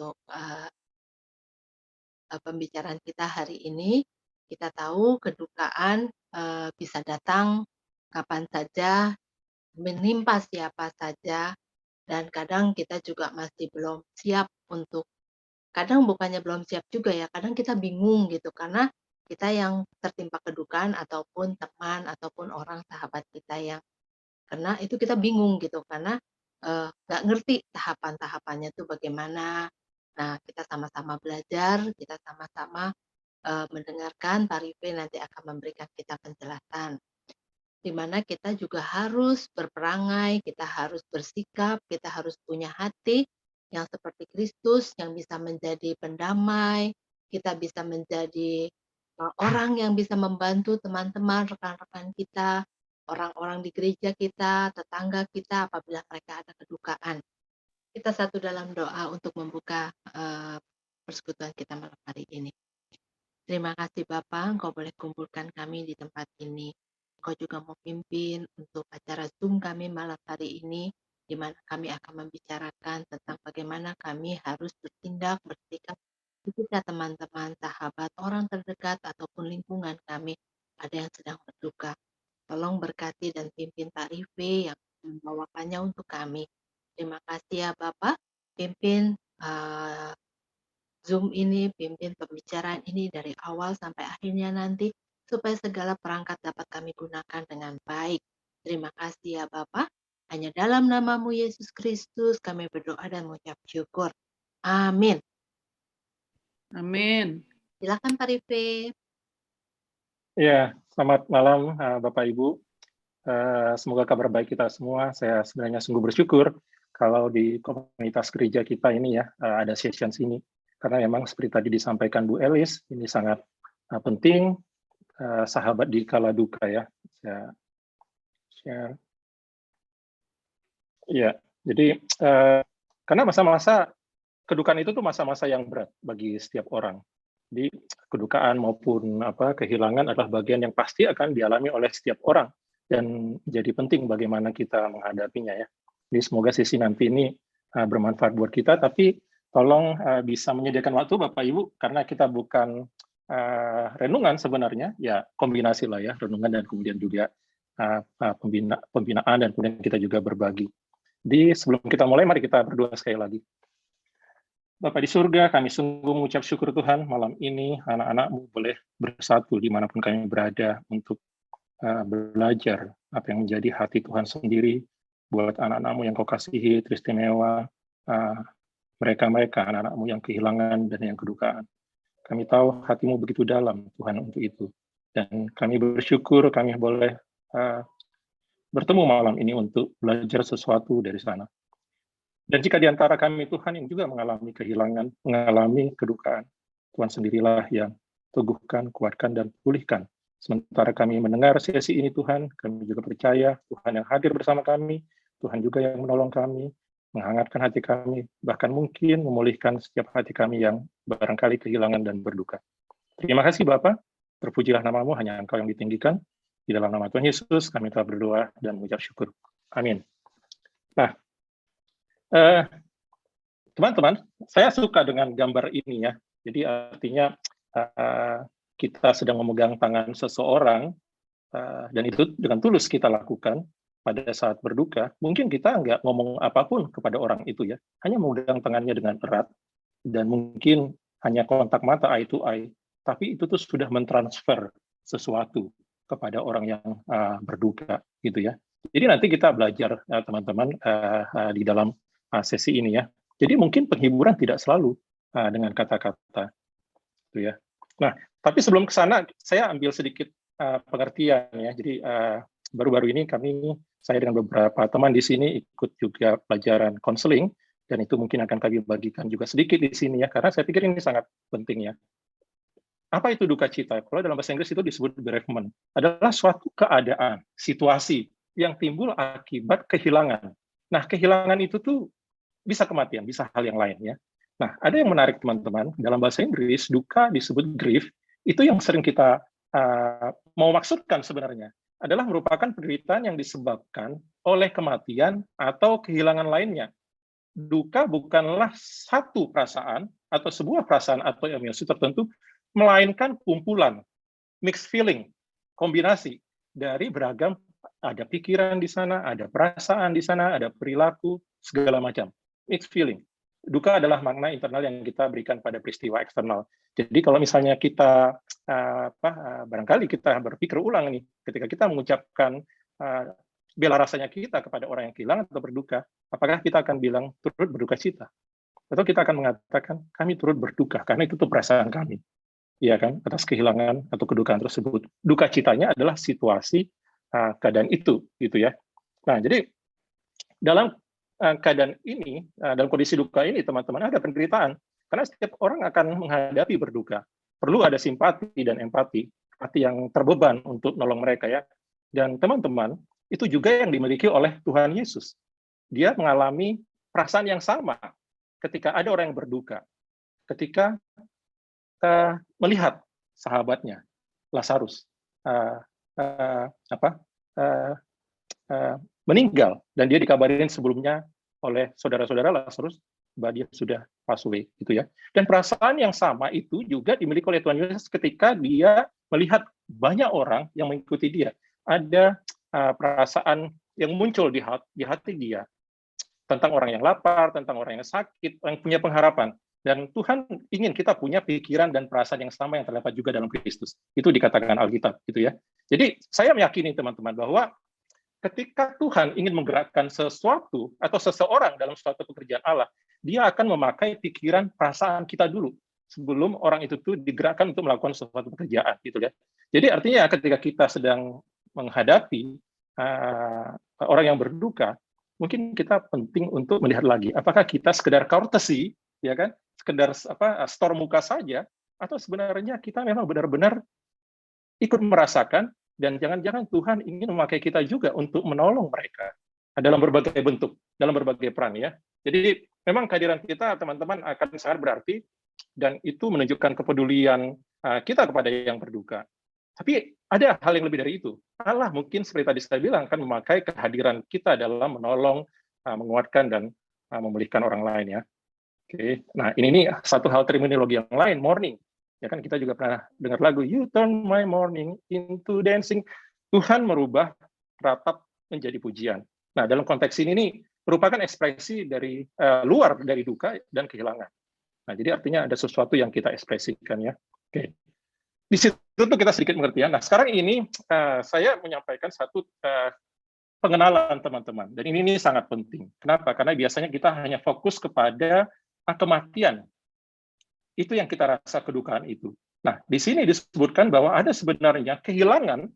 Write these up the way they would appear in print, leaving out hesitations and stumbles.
untuk pembicaraan kita hari ini. Kita tahu kedukaan bisa datang kapan saja, menimpa siapa saja, dan kadang kita juga masih belum siap untuk kadang bukannya belum siap juga ya, kadang kita bingung gitu karena kita yang tertimpa kedukaan ataupun teman ataupun orang sahabat kita yang kena itu kita bingung gitu karena, nggak ngerti tahapan-tahapannya tuh bagaimana. Nah, kita sama-sama belajar, kita sama-sama, mendengarkan, Pak Rifai nanti akan memberikan kita penjelasan. Di mana kita juga harus berperangai, kita harus bersikap, kita harus punya hati yang seperti Kristus, yang bisa menjadi pendamai, kita bisa menjadi orang yang bisa membantu teman-teman, rekan-rekan kita, orang-orang di gereja kita, tetangga kita apabila mereka ada kedukaan. Kita satu dalam doa untuk membuka persekutuan kita malam hari ini. Terima kasih Bapak, Engkau boleh kumpulkan kami di tempat ini. Engkau juga mau pimpin untuk acara Zoom kami malam hari ini, di mana kami akan membicarakan tentang bagaimana kami harus bertindak, bersikap ketika teman-teman, sahabat, orang terdekat, ataupun lingkungan kami ada yang sedang berduka. Tolong berkati dan pimpin Pak Rifai yang membawakannya untuk kami. Terima kasih ya Bapak, pimpin Zoom ini, pimpin pembicaraan ini dari awal sampai akhirnya nanti, supaya segala perangkat dapat kami gunakan dengan baik. Terima kasih ya Bapak. Hanya dalam namamu Yesus Kristus kami berdoa dan mengucap syukur. Amin. Amin. Silakan Pak Rifai. Ya, selamat malam Bapak Ibu. Semoga kabar baik kita semua. Saya sebenarnya sungguh bersyukur kalau di komunitas gereja kita ini ya ada session sini. Karena memang seperti tadi disampaikan Bu Elis, ini sangat penting, sahabat di kala duka ya. Saya share. Ya, jadi karena masa-masa kedukaan itu tuh masa-masa yang berat bagi setiap orang. Jadi kedukaan maupun kehilangan adalah bagian yang pasti akan dialami oleh setiap orang dan jadi penting bagaimana kita menghadapinya ya. Jadi semoga sesi nanti ini bermanfaat buat kita, tapi tolong bisa menyediakan waktu Bapak Ibu karena kita bukan renungan sebenarnya, ya kombinasi lah ya renungan dan kemudian juga pembinaan dan kemudian kita juga berbagi. Jadi sebelum kita mulai, mari kita berdoa sekali lagi. Bapak di surga, kami sungguh mengucap syukur Tuhan malam ini anak-anak-Mu boleh bersatu dimanapun kami berada untuk belajar apa yang menjadi hati Tuhan sendiri buat anak-anak-Mu yang Kau kasihi, teristimewa, mereka-mereka, anak-anak-Mu yang kehilangan dan yang kedukaan. Kami tahu hati-Mu begitu dalam Tuhan untuk itu. Dan kami bersyukur kami boleh bertemu malam ini untuk belajar sesuatu dari sana. Dan jika di antara kami Tuhan yang juga mengalami kehilangan, mengalami kedukaan, Tuhan sendirilah yang teguhkan, kuatkan, dan pulihkan. Sementara kami mendengar sesi ini Tuhan, kami juga percaya Tuhan yang hadir bersama kami, Tuhan juga yang menolong kami, menghangatkan hati kami, bahkan mungkin memulihkan setiap hati kami yang barangkali kehilangan dan berduka. Terima kasih Bapa, terpujilah namamu, hanya Engkau yang ditinggikan. Di dalam nama Tuhan Yesus kami telah berdoa dan mengucap syukur. Amin. Nah, teman-teman, saya suka dengan gambar ini ya. Jadi artinya kita sedang memegang tangan seseorang dan itu dengan tulus kita lakukan pada saat berduka. Mungkin kita nggak ngomong apapun kepada orang itu ya, hanya memegang tangannya dengan erat dan mungkin hanya kontak mata eye to eye. Tapi itu tuh sudah mentransfer sesuatu kepada orang yang berduka gitu ya. Jadi nanti kita belajar teman-teman di dalam sesi ini ya. Jadi mungkin penghiburan tidak selalu dengan kata-kata, gitu ya. Nah, tapi sebelum ke sana, saya ambil sedikit pengertian ya. Jadi baru-baru ini saya dengan beberapa teman di sini ikut juga pelajaran konseling, dan itu mungkin akan kami bagikan juga sedikit di sini ya, karena saya pikir ini sangat penting ya. Apa itu duka cita? Kalau dalam bahasa Inggris itu disebut bereavement. Adalah suatu keadaan, situasi yang timbul akibat kehilangan. Nah, kehilangan itu tuh bisa kematian, bisa hal yang lain ya. Nah, ada yang menarik teman-teman, dalam bahasa Inggris duka disebut grief, itu yang sering kita mau maksudkan sebenarnya adalah merupakan penderitaan yang disebabkan oleh kematian atau kehilangan lainnya. duka bukanlah satu perasaan atau sebuah perasaan atau emosi tertentu, melainkan kumpulan, mixed feeling, kombinasi dari beragam, ada pikiran di sana, ada perasaan di sana, ada perilaku, segala macam. Mixed feeling. Duka adalah makna internal yang kita berikan pada peristiwa eksternal. Jadi kalau misalnya kita barangkali kita berpikir ulang nih, ketika kita mengucapkan bela rasanya kita kepada orang yang kehilangan atau berduka, apakah kita akan bilang turut berduka cita? Atau kita akan mengatakan kami turut berduka karena itu tuh perasaan kami, ya kan, atas kehilangan atau kedukaan tersebut. Duka citanya adalah situasi keadaan itu, gitu ya. Nah, jadi dalam keadaan ini, dalam kondisi duka ini, teman-teman, ada penderitaan. Karena setiap orang akan menghadapi berduka. Perlu ada simpati dan empati, hati yang terbeban untuk nolong mereka ya. Dan teman-teman, itu juga yang dimiliki oleh Tuhan Yesus. Dia mengalami perasaan yang sama ketika ada orang yang berduka. Ketika melihat sahabatnya, Lazarus, meninggal, dan dia dikabarin sebelumnya oleh saudara-saudara Lazarus bahwa dia sudah pass away, gitu ya. Dan perasaan yang sama itu juga dimiliki oleh Tuhan Yesus ketika dia melihat banyak orang yang mengikuti dia. Ada perasaan yang muncul di hati dia tentang orang yang lapar, tentang orang yang sakit, yang punya pengharapan. Dan Tuhan ingin kita punya pikiran dan perasaan yang sama yang terdapat juga dalam Kristus. Itu dikatakan Alkitab, gitu ya. Jadi saya meyakini teman-teman bahwa ketika Tuhan ingin menggerakkan sesuatu atau seseorang dalam suatu pekerjaan Allah, dia akan memakai pikiran, perasaan kita dulu sebelum orang itu tuh digerakkan untuk melakukan suatu pekerjaan, gitu ya. Jadi artinya ketika kita sedang menghadapi orang yang berduka, mungkin kita penting untuk melihat lagi apakah kita sekedar courtesy, ya kan, sekedar store muka saja, atau sebenarnya kita memang benar-benar ikut merasakan. Dan jangan-jangan Tuhan ingin memakai kita juga untuk menolong mereka dalam berbagai bentuk, dalam berbagai peran ya. Jadi memang kehadiran kita teman-teman akan sangat berarti, dan itu menunjukkan kepedulian kita kepada yang berduka. Tapi ada hal yang lebih dari itu. Allah mungkin seperti tadi saya bilang akan memakai kehadiran kita dalam menolong, menguatkan, dan memulihkan orang lain ya. Oke. Nah ini satu hal terminologi yang lain, mourning. Ya kan kita juga pernah dengar lagu You Turn My Mourning into Dancing. Tuhan merubah ratap menjadi pujian. Nah dalam konteks ini nih merupakan ekspresi dari luar dari duka dan kehilangan. Nah jadi artinya ada sesuatu yang kita ekspresikan ya. Oke. Di situ tuh kita sedikit mengerti ya. Nah sekarang ini saya menyampaikan satu pengenalan teman-teman. Dan ini sangat penting. Kenapa? Karena biasanya kita hanya fokus kepada kematian. Itu yang kita rasa kedukaan itu. Nah, di sini disebutkan bahwa ada sebenarnya kehilangan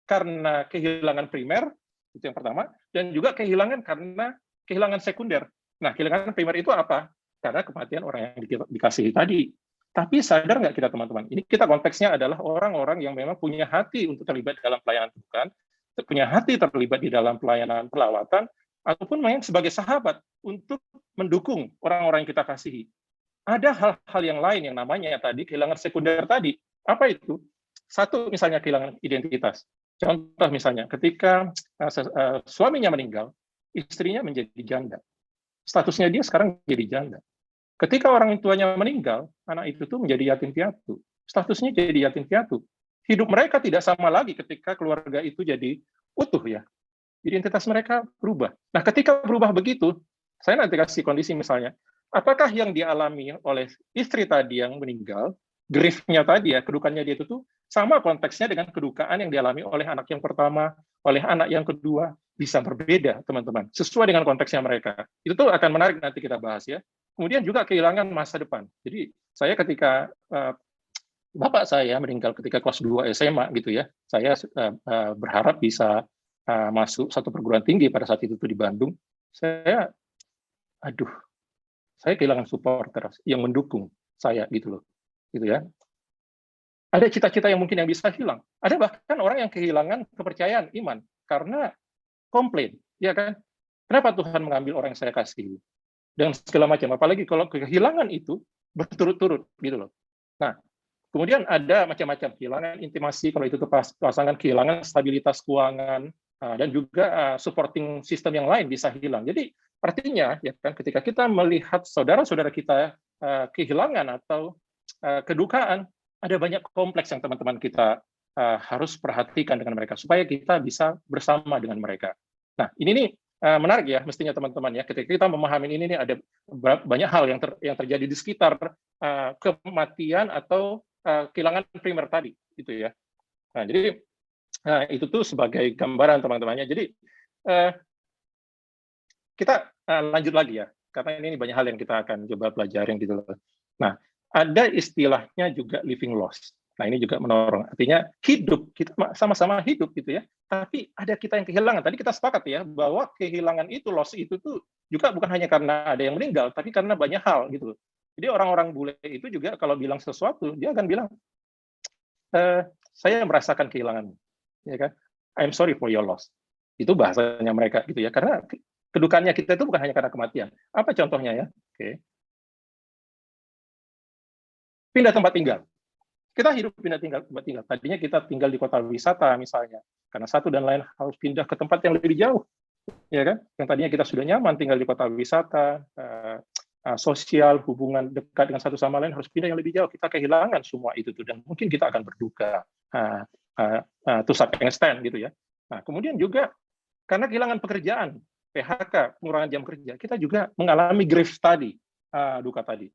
karena kehilangan primer, itu yang pertama, dan juga kehilangan karena kehilangan sekunder. Nah, kehilangan primer itu apa? Karena kematian orang yang dikasihi tadi. Tapi sadar nggak kita teman-teman? Ini kita konteksnya adalah orang-orang yang memang punya hati untuk terlibat dalam pelayanan Tuhan, punya hati terlibat di dalam pelayanan pelawatan, ataupun memang sebagai sahabat untuk mendukung orang-orang yang kita kasihi. Ada hal-hal yang lain yang namanya tadi kehilangan sekunder tadi. Apa itu? Satu, misalnya kehilangan identitas. Contoh misalnya, ketika suaminya meninggal, istrinya menjadi janda. Statusnya dia sekarang jadi janda. Ketika orang tuanya meninggal, anak itu tuh menjadi yatim piatu. Statusnya jadi yatim piatu. Hidup mereka tidak sama lagi ketika keluarga itu jadi utuh ya. Identitas mereka berubah. Nah, ketika berubah begitu, saya nanti kasih kondisi misalnya, apakah yang dialami oleh istri tadi yang meninggal, grief-nya tadi ya, kedukaannya dia itu tuh sama konteksnya dengan kedukaan yang dialami oleh anak yang pertama, oleh anak yang kedua, bisa berbeda, teman-teman, sesuai dengan konteksnya mereka. Itu tuh akan menarik nanti kita bahas ya. Kemudian juga kehilangan masa depan. Jadi saya ketika bapak saya meninggal ketika kelas 2 SMA gitu ya, saya berharap bisa masuk satu perguruan tinggi pada saat itu tuh di Bandung. Saya kehilangan supporter yang mendukung saya gitu loh, gitu ya. Ada cita-cita yang mungkin yang bisa hilang. Ada bahkan orang yang kehilangan kepercayaan iman karena komplain, ya kan? Kenapa Tuhan mengambil orang yang saya kasih? Dan segala macam. Apalagi kalau kehilangan itu berturut-turut gitu loh. Nah, kemudian ada macam-macam kehilangan intimasi kalau itu pasangan, kehilangan stabilitas keuangan, dan juga supporting sistem yang lain bisa hilang. Jadi artinya ya kan ketika kita melihat saudara-saudara kita kehilangan atau kedukaan, ada banyak kompleks yang teman-teman kita harus perhatikan dengan mereka supaya kita bisa bersama dengan mereka. Nah, ini nih menarik ya, mestinya teman-teman ya, ketika kita memahami ini nih ada banyak hal yang terjadi di sekitar kematian atau kehilangan primer tadi, gitu ya. Nah, jadi itu tuh sebagai gambaran teman-temannya. Jadi kita lanjut lagi ya, karena ini banyak hal yang kita akan coba pelajarin gitu. Nah, ada istilahnya juga living loss. Nah, ini juga menorong. Artinya hidup, kita sama-sama hidup gitu ya. Tapi ada kita yang kehilangan. Tadi kita sepakat ya, bahwa kehilangan itu, loss itu tuh juga bukan hanya karena ada yang meninggal, tapi karena banyak hal gitu. Jadi orang-orang bule itu juga kalau bilang sesuatu, dia akan bilang, saya merasakan kehilangan. Ya kan? I'm sorry for your loss. Itu bahasanya mereka gitu ya. Karena kedukannya kita itu bukan hanya karena kematian. Apa contohnya ya? Oke. Pindah tempat tinggal. Kita hidup pindah tempat tinggal. Tadinya kita tinggal di kota wisata misalnya, karena satu dan lain harus pindah ke tempat yang lebih jauh, ya kan? Yang tadinya kita sudah nyaman tinggal di kota wisata, sosial, hubungan dekat dengan satu sama lain harus pindah yang lebih jauh. Kita kehilangan semua itu tuh, dan mungkin kita akan berduka, to some extent gitu ya. Nah, kemudian juga karena kehilangan pekerjaan, PHK, pengurangan jam kerja, kita juga mengalami grief tadi, duka tadi.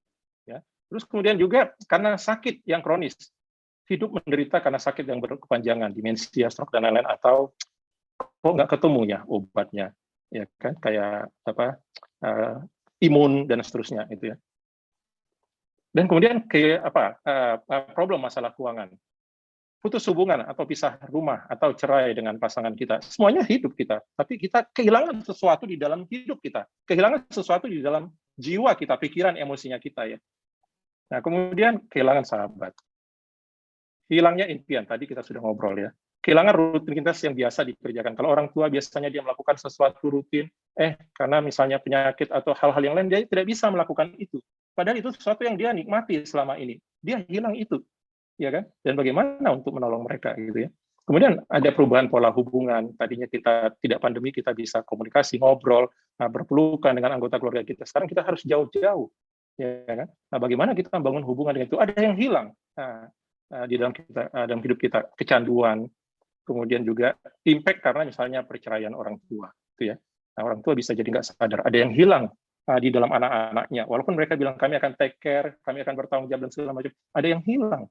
Ya. Terus kemudian juga karena sakit yang kronis, hidup menderita karena sakit yang berkepanjangan, demensia, stroke dan lain-lain, atau kok nggak ketemu ya obatnya, ya kan, kayak apa, imun dan seterusnya itu ya. Dan kemudian kayak apa, problem masalah keuangan, putus hubungan atau pisah rumah atau cerai dengan pasangan kita, semuanya hidup kita, tapi kita kehilangan sesuatu di dalam hidup kita, kehilangan sesuatu di dalam jiwa kita, pikiran, emosinya kita ya. Nah, kemudian kehilangan sahabat, hilangnya impian, tadi kita sudah ngobrol ya, kehilangan rutinitas yang biasa dikerjakan. Kalau orang tua biasanya dia melakukan sesuatu rutin, karena misalnya penyakit atau hal-hal yang lain, dia tidak bisa melakukan itu. Padahal itu sesuatu yang dia nikmati selama ini. Dia hilang itu, ya kan? Dan bagaimana untuk menolong mereka gitu ya. Kemudian ada perubahan pola hubungan. Tadinya kita tidak pandemi, kita bisa komunikasi, ngobrol, berpelukan dengan anggota keluarga kita. Sekarang kita harus jauh-jauh, ya kan? Nah, bagaimana kita membangun hubungan dengan itu? Ada yang hilang di dalam hidup kita, kecanduan, kemudian juga impact karena misalnya perceraian orang tua, gitu ya. Nah, orang tua bisa jadi nggak sadar. Ada yang hilang di dalam anak-anaknya, walaupun mereka bilang kami akan take care, kami akan bertanggung jawab dan segala macam. Ada yang hilang,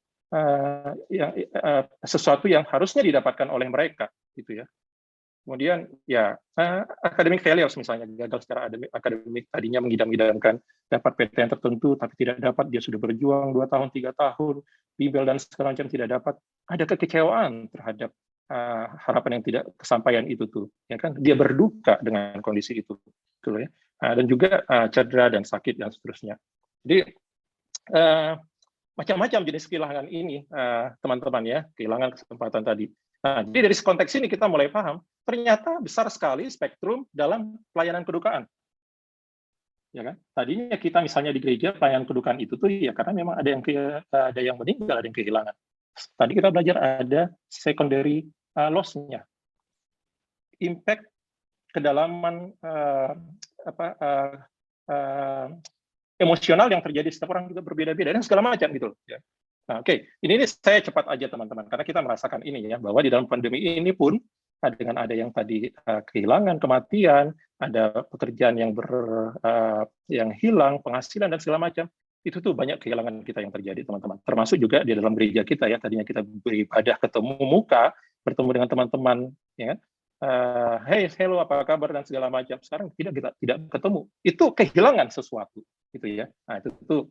sesuatu yang harusnya didapatkan oleh mereka, gitu ya. Kemudian ya academic failures misalnya, gagal secara akademik, tadinya mengidam-idamkan dapat PTN tertentu tapi tidak dapat, dia sudah berjuang 2 tahun 3 tahun, bimbel dan segala macam tidak dapat, ada kekecewaan terhadap harapan yang tidak kesampaian itu tuh, ya kan, dia berduka dengan kondisi itu, gitu ya. Dan juga cedera dan sakit dan seterusnya. Jadi macam-macam jenis kehilangan ini, teman-teman ya, kehilangan kesempatan tadi. Nah, jadi dari konteks ini kita mulai paham, ternyata besar sekali spektrum dalam pelayanan kedukaan. Ya kan? Tadinya kita misalnya di gereja pelayanan kedukaan itu tuh ya karena memang ada yang meninggal, ada yang kehilangan. Tadi kita belajar ada secondary loss-nya. Impact kedalaman emosional yang terjadi setiap orang juga berbeda-beda dan segala macam gitu ya. Nah, oke. Ini saya cepat aja teman-teman, karena kita merasakan ini ya, bahwa di dalam pandemi ini pun dengan ada yang tadi kehilangan, kematian, ada pekerjaan yang hilang, penghasilan dan segala macam, itu tuh banyak kehilangan kita yang terjadi teman-teman. Termasuk juga di dalam gereja kita ya, tadinya kita beribadah ketemu muka, bertemu dengan teman-teman, ya. Hey, hello, apa kabar dan segala macam. Sekarang kita tidak ketemu. Itu kehilangan sesuatu, gitu ya. Nah, itu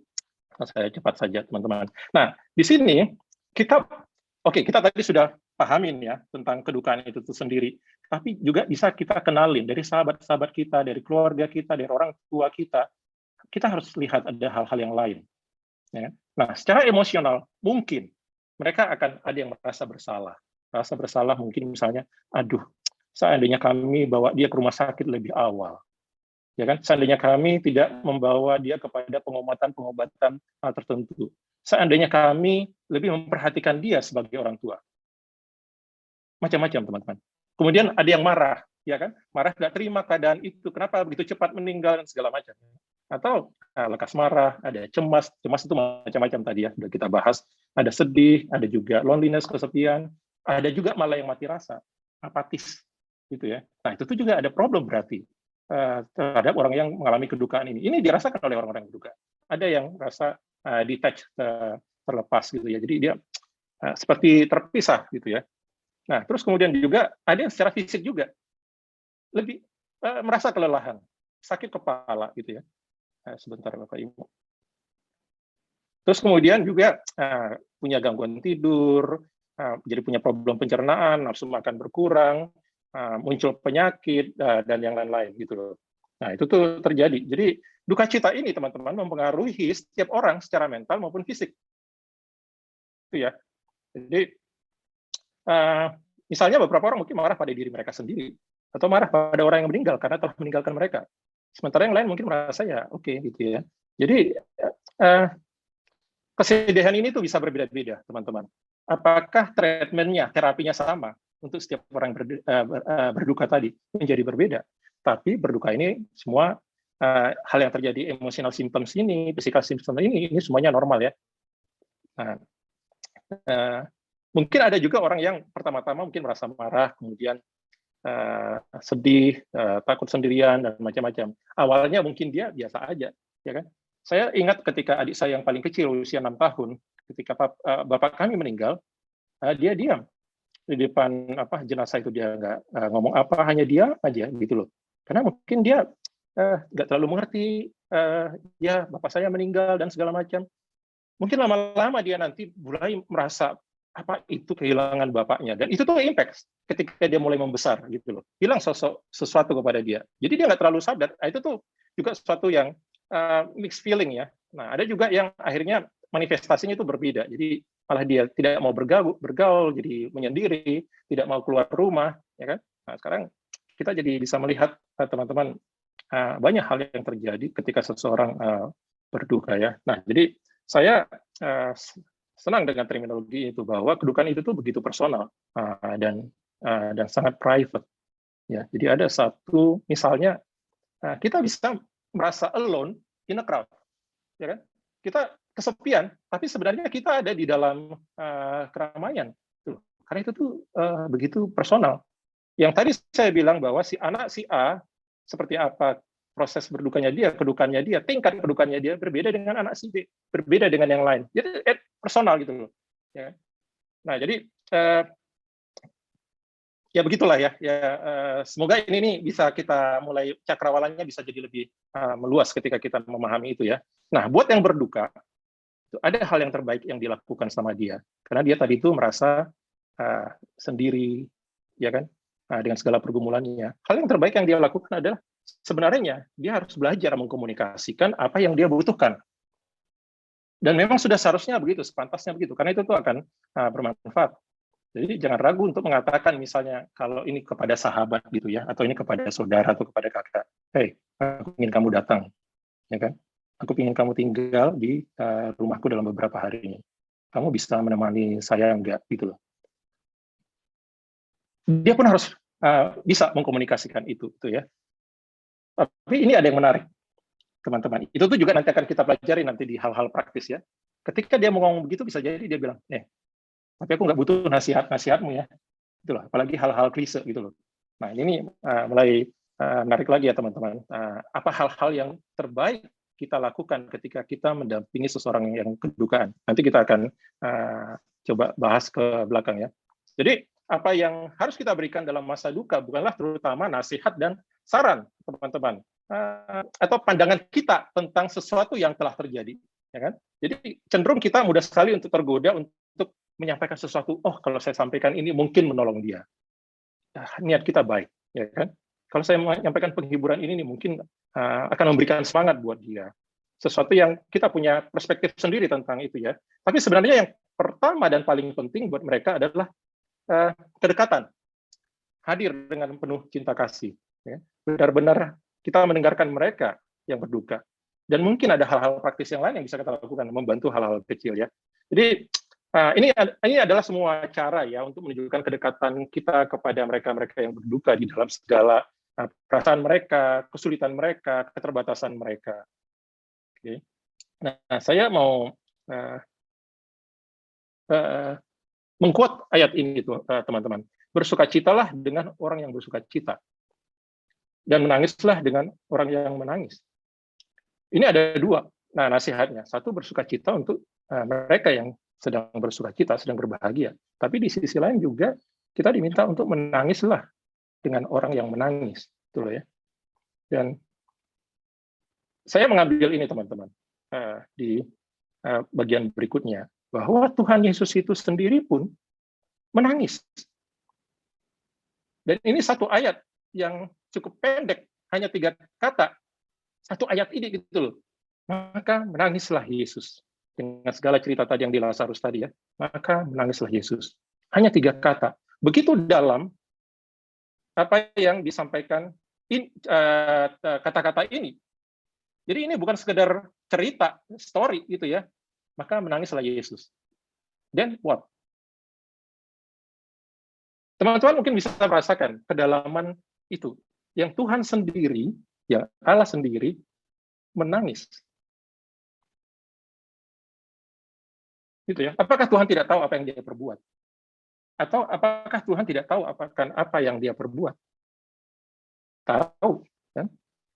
saya cepat saja teman-teman. Nah, di sini kita tadi sudah pahamin ya tentang kedukaan itu sendiri, tapi juga bisa kita kenalin dari sahabat-sahabat kita, dari keluarga kita, dari orang tua kita. Kita harus lihat ada hal-hal yang lain. Ya. Nah, secara emosional mungkin mereka akan ada yang merasa bersalah. Merasa bersalah mungkin misalnya, aduh, seandainya kami bawa dia ke rumah sakit lebih awal. Ya kan, seandainya kami tidak membawa dia kepada pengobatan tertentu, seandainya kami lebih memperhatikan dia sebagai orang tua, macam-macam teman-teman. Kemudian ada yang marah, ya kan? Marah nggak terima keadaan itu, kenapa begitu cepat meninggal dan segala macam. Atau lekas marah, ada cemas, cemas itu macam-macam tadi ya, sudah kita bahas. Ada sedih, ada juga loneliness, kesepian, ada juga malah yang mati rasa, apatis, gitu ya. Nah itu tuh juga ada problem berarti terhadap orang yang mengalami kedukaan ini. Ini dirasakan oleh orang-orang yang berduka. Ada yang rasa detached, terlepas gitu ya. Jadi dia seperti terpisah gitu ya. Nah, terus kemudian juga ada yang secara fisik juga lebih merasa kelelahan, sakit kepala gitu ya. Sebentar Bapak Ibu. Terus kemudian juga punya gangguan tidur, jadi punya problem pencernaan, nafsu makan berkurang, muncul penyakit dan yang lain-lain gitu loh. Nah, itu tuh terjadi. Jadi duka cita ini teman-teman mempengaruhi setiap orang secara mental maupun fisik. Itu ya. Jadi misalnya beberapa orang mungkin marah pada diri mereka sendiri atau marah pada orang yang meninggal karena telah meninggalkan mereka. Sementara yang lain mungkin merasa ya oke gitu ya. Jadi kesedihan ini tuh bisa berbeda-beda, teman-teman. Apakah treatmentnya, terapinya sama untuk setiap orang berduka tadi menjadi berbeda? Tapi berduka ini semua hal yang terjadi, emotional symptoms ini, physical symptoms ini semuanya normal ya. Nah, mungkin ada juga orang yang pertama-tama mungkin merasa marah, kemudian sedih, takut sendirian dan macam-macam. Awalnya mungkin dia biasa aja, ya kan? Saya ingat ketika adik saya yang paling kecil usia 6 tahun, ketika bapak kami meninggal, dia diam di depan jenazah itu, dia nggak ngomong apa, hanya diam aja gitu loh. Karena mungkin dia nggak terlalu mengerti, ya bapak saya meninggal dan segala macam. Mungkin lama-lama dia nanti mulai merasa apa itu kehilangan bapaknya, dan itu tuh impact ketika dia mulai membesar gitu loh, hilang sosok sesuatu kepada dia, jadi dia nggak terlalu sadar. Nah, itu tuh juga sesuatu yang mixed feeling ya. Nah ada juga yang akhirnya manifestasinya itu berbeda, jadi malah dia tidak mau bergaul, jadi menyendiri, tidak mau keluar rumah ya kan. Nah sekarang kita jadi bisa melihat teman-teman banyak hal yang terjadi ketika seseorang berduka ya. Nah jadi saya senang dengan terminologi itu, bahwa kedukaan itu tuh begitu personal dan sangat private ya. Jadi ada satu misalnya kita bisa merasa alone in a crowd, ya kan? Kita kesepian, tapi sebenarnya kita ada di dalam keramaian. Tuh. Karena itu tuh begitu personal. Yang tadi saya bilang bahwa si anak si A seperti apa proses berdukanya dia, kedukannya dia, tingkat kedukannya dia berbeda dengan anak si B, berbeda dengan yang lain. Jadi personal gitu loh. Ya. Nah jadi ya begitulah ya. Semoga ini nih bisa kita mulai cakrawalannya bisa jadi lebih meluas ketika kita memahami itu ya. Nah buat yang berduka, itu ada hal yang terbaik yang dilakukan sama dia, karena dia tadi itu merasa sendiri, ya kan, dengan segala pergumulannya. Hal yang terbaik yang dia lakukan adalah sebenarnya dia harus belajar mengkomunikasikan apa yang dia butuhkan. Dan memang sudah seharusnya begitu, sepantasnya begitu, karena itu tuh akan bermanfaat. Jadi jangan ragu untuk mengatakan misalnya kalau ini kepada sahabat gitu ya, atau ini kepada saudara atau kepada kakak, hey, aku ingin kamu datang, ya kan? Aku ingin kamu tinggal di rumahku dalam beberapa hari ini. Kamu bisa menemani saya enggak gitu loh. Dia pun harus bisa mengkomunikasikan itu ya. Tapi ini ada yang menarik, teman-teman. Itu tuh juga nanti akan kita pelajari nanti di hal-hal praktis ya. Ketika dia mau ngomong begitu, bisa jadi dia bilang, tapi aku nggak butuh nasihatmu ya. Gitu loh. Apalagi hal-hal klise gitu loh. Nah ini mulai menarik lagi ya teman-teman. Apa hal-hal yang terbaik kita lakukan ketika kita mendampingi seseorang yang kedukaan. Nanti kita akan coba bahas ke belakang ya. Jadi apa yang harus kita berikan dalam masa duka bukanlah terutama nasihat dan saran, teman-teman, atau pandangan kita tentang sesuatu yang telah terjadi, ya kan? Jadi cenderung kita mudah sekali untuk tergoda untuk menyampaikan sesuatu. Oh, kalau saya sampaikan ini mungkin menolong dia. Niat kita baik, ya kan? Kalau saya menyampaikan penghiburan ini mungkin akan memberikan semangat buat dia. Sesuatu yang kita punya perspektif sendiri tentang itu ya. Tapi sebenarnya yang pertama dan paling penting buat mereka adalah kedekatan, hadir dengan penuh cinta kasih. Ya. Benar-benar kita mendengarkan mereka yang berduka. Dan mungkin ada hal-hal praktis yang lain yang bisa kita lakukan, membantu hal-hal kecil ya. Jadi Ini adalah semua cara ya untuk menunjukkan kedekatan kita kepada mereka-mereka yang berduka di dalam segala perasaan mereka, kesulitan mereka, keterbatasan mereka. Oke. Nah, saya mau mengquote ayat ini teman-teman. Bersukacitalah dengan orang yang bersukacita, dan menangislah dengan orang yang menangis. Ini ada dua nasihatnya. Satu, bersukacita untuk mereka yang sedang bersukacita, sedang berbahagia. Tapi di sisi lain juga kita diminta untuk menangislah dengan orang yang menangis. Betul ya. Dan saya mengambil ini teman-teman di bagian berikutnya, bahwa Tuhan Yesus itu sendiri pun menangis. Dan ini satu ayat yang cukup pendek, hanya 3 kata. Satu ayat ini gitu loh. Maka menangislah Yesus. Dengan segala cerita tadi yang di Lazarus tadi ya. Maka menangislah Yesus. Hanya 3 kata. Begitu dalam apa yang disampaikan kata-kata ini. Jadi ini bukan sekedar cerita, story gitu ya. Maka menangislah Yesus. Then what? Teman-teman mungkin bisa merasakan kedalaman itu. Yang Tuhan sendiri, ya Allah sendiri, menangis. Gitu ya. Apakah Tuhan tidak tahu apa yang dia perbuat? Atau apakah Tuhan tidak tahu apa yang dia perbuat? Tahu. Kan?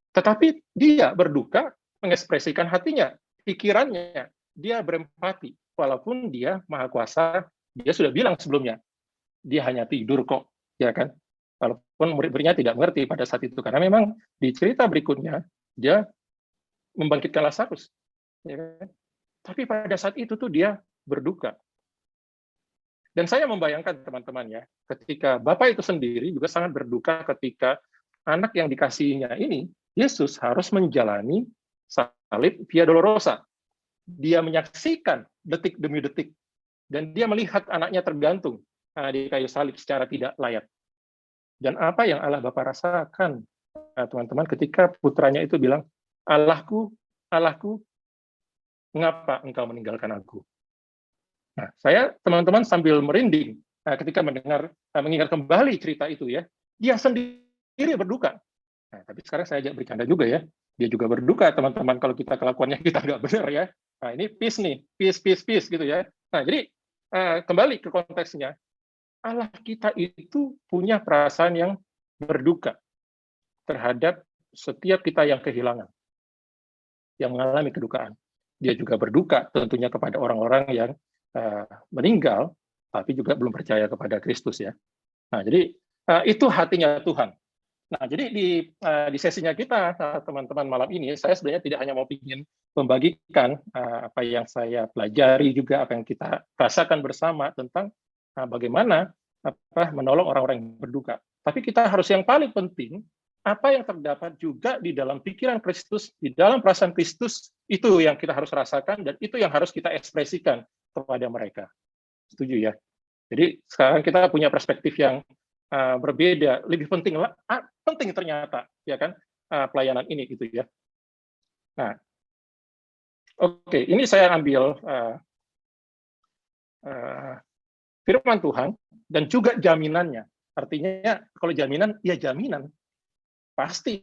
Tetapi dia berduka, mengekspresikan hatinya, pikirannya. Dia berempati. Walaupun dia maha kuasa, dia sudah bilang sebelumnya, dia hanya tidur kok, ya kan? Walaupun murid-muridnya tidak mengerti pada saat itu, karena memang di cerita berikutnya dia membangkitkan Lazarus, ya kan? Tapi pada saat itu tuh dia berduka. Dan saya membayangkan teman-teman ya, ketika Bapak itu sendiri juga sangat berduka ketika anak yang dikasihinya ini, Yesus harus menjalani salib Via Dolorosa. Dia menyaksikan detik demi detik, dan dia melihat anaknya tergantung di kayu salib secara tidak layak. Dan apa yang Allah Bapa rasakan, teman-teman, ketika putranya itu bilang, Allahku, Allahku, mengapa engkau meninggalkan aku? Nah, saya, teman-teman, sambil merinding ketika mengingat kembali cerita itu ya, dia sendiri berduka. Nah, tapi sekarang saya ajak bercanda juga ya, dia juga berduka, teman-teman, kalau kita kelakuannya kita nggak benar ya. Nah, ini peace nih, peace gitu ya. Nah, jadi kembali ke konteksnya, Allah kita itu punya perasaan yang berduka terhadap setiap kita yang kehilangan, yang mengalami kedukaan. Dia juga berduka tentunya kepada orang-orang yang meninggal, tapi juga belum percaya kepada Kristus ya. Nah, jadi itu hatinya Tuhan. Nah, jadi di sesinya kita, teman-teman, malam ini, saya sebenarnya tidak hanya mau ingin membagikan apa yang saya pelajari juga, apa yang kita rasakan bersama tentang bagaimana menolong orang-orang yang berduka. Tapi kita harus yang paling penting, apa yang terdapat juga di dalam pikiran Kristus, di dalam perasaan Kristus, itu yang kita harus rasakan, dan itu yang harus kita ekspresikan kepada mereka. Setuju ya? Jadi sekarang kita punya perspektif yang berbeda, lebih penting ternyata, ya kan, pelayanan ini gitu ya. Nah, oke, ini saya ambil firman Tuhan dan juga jaminannya. Artinya kalau jaminan, ya jaminan pasti,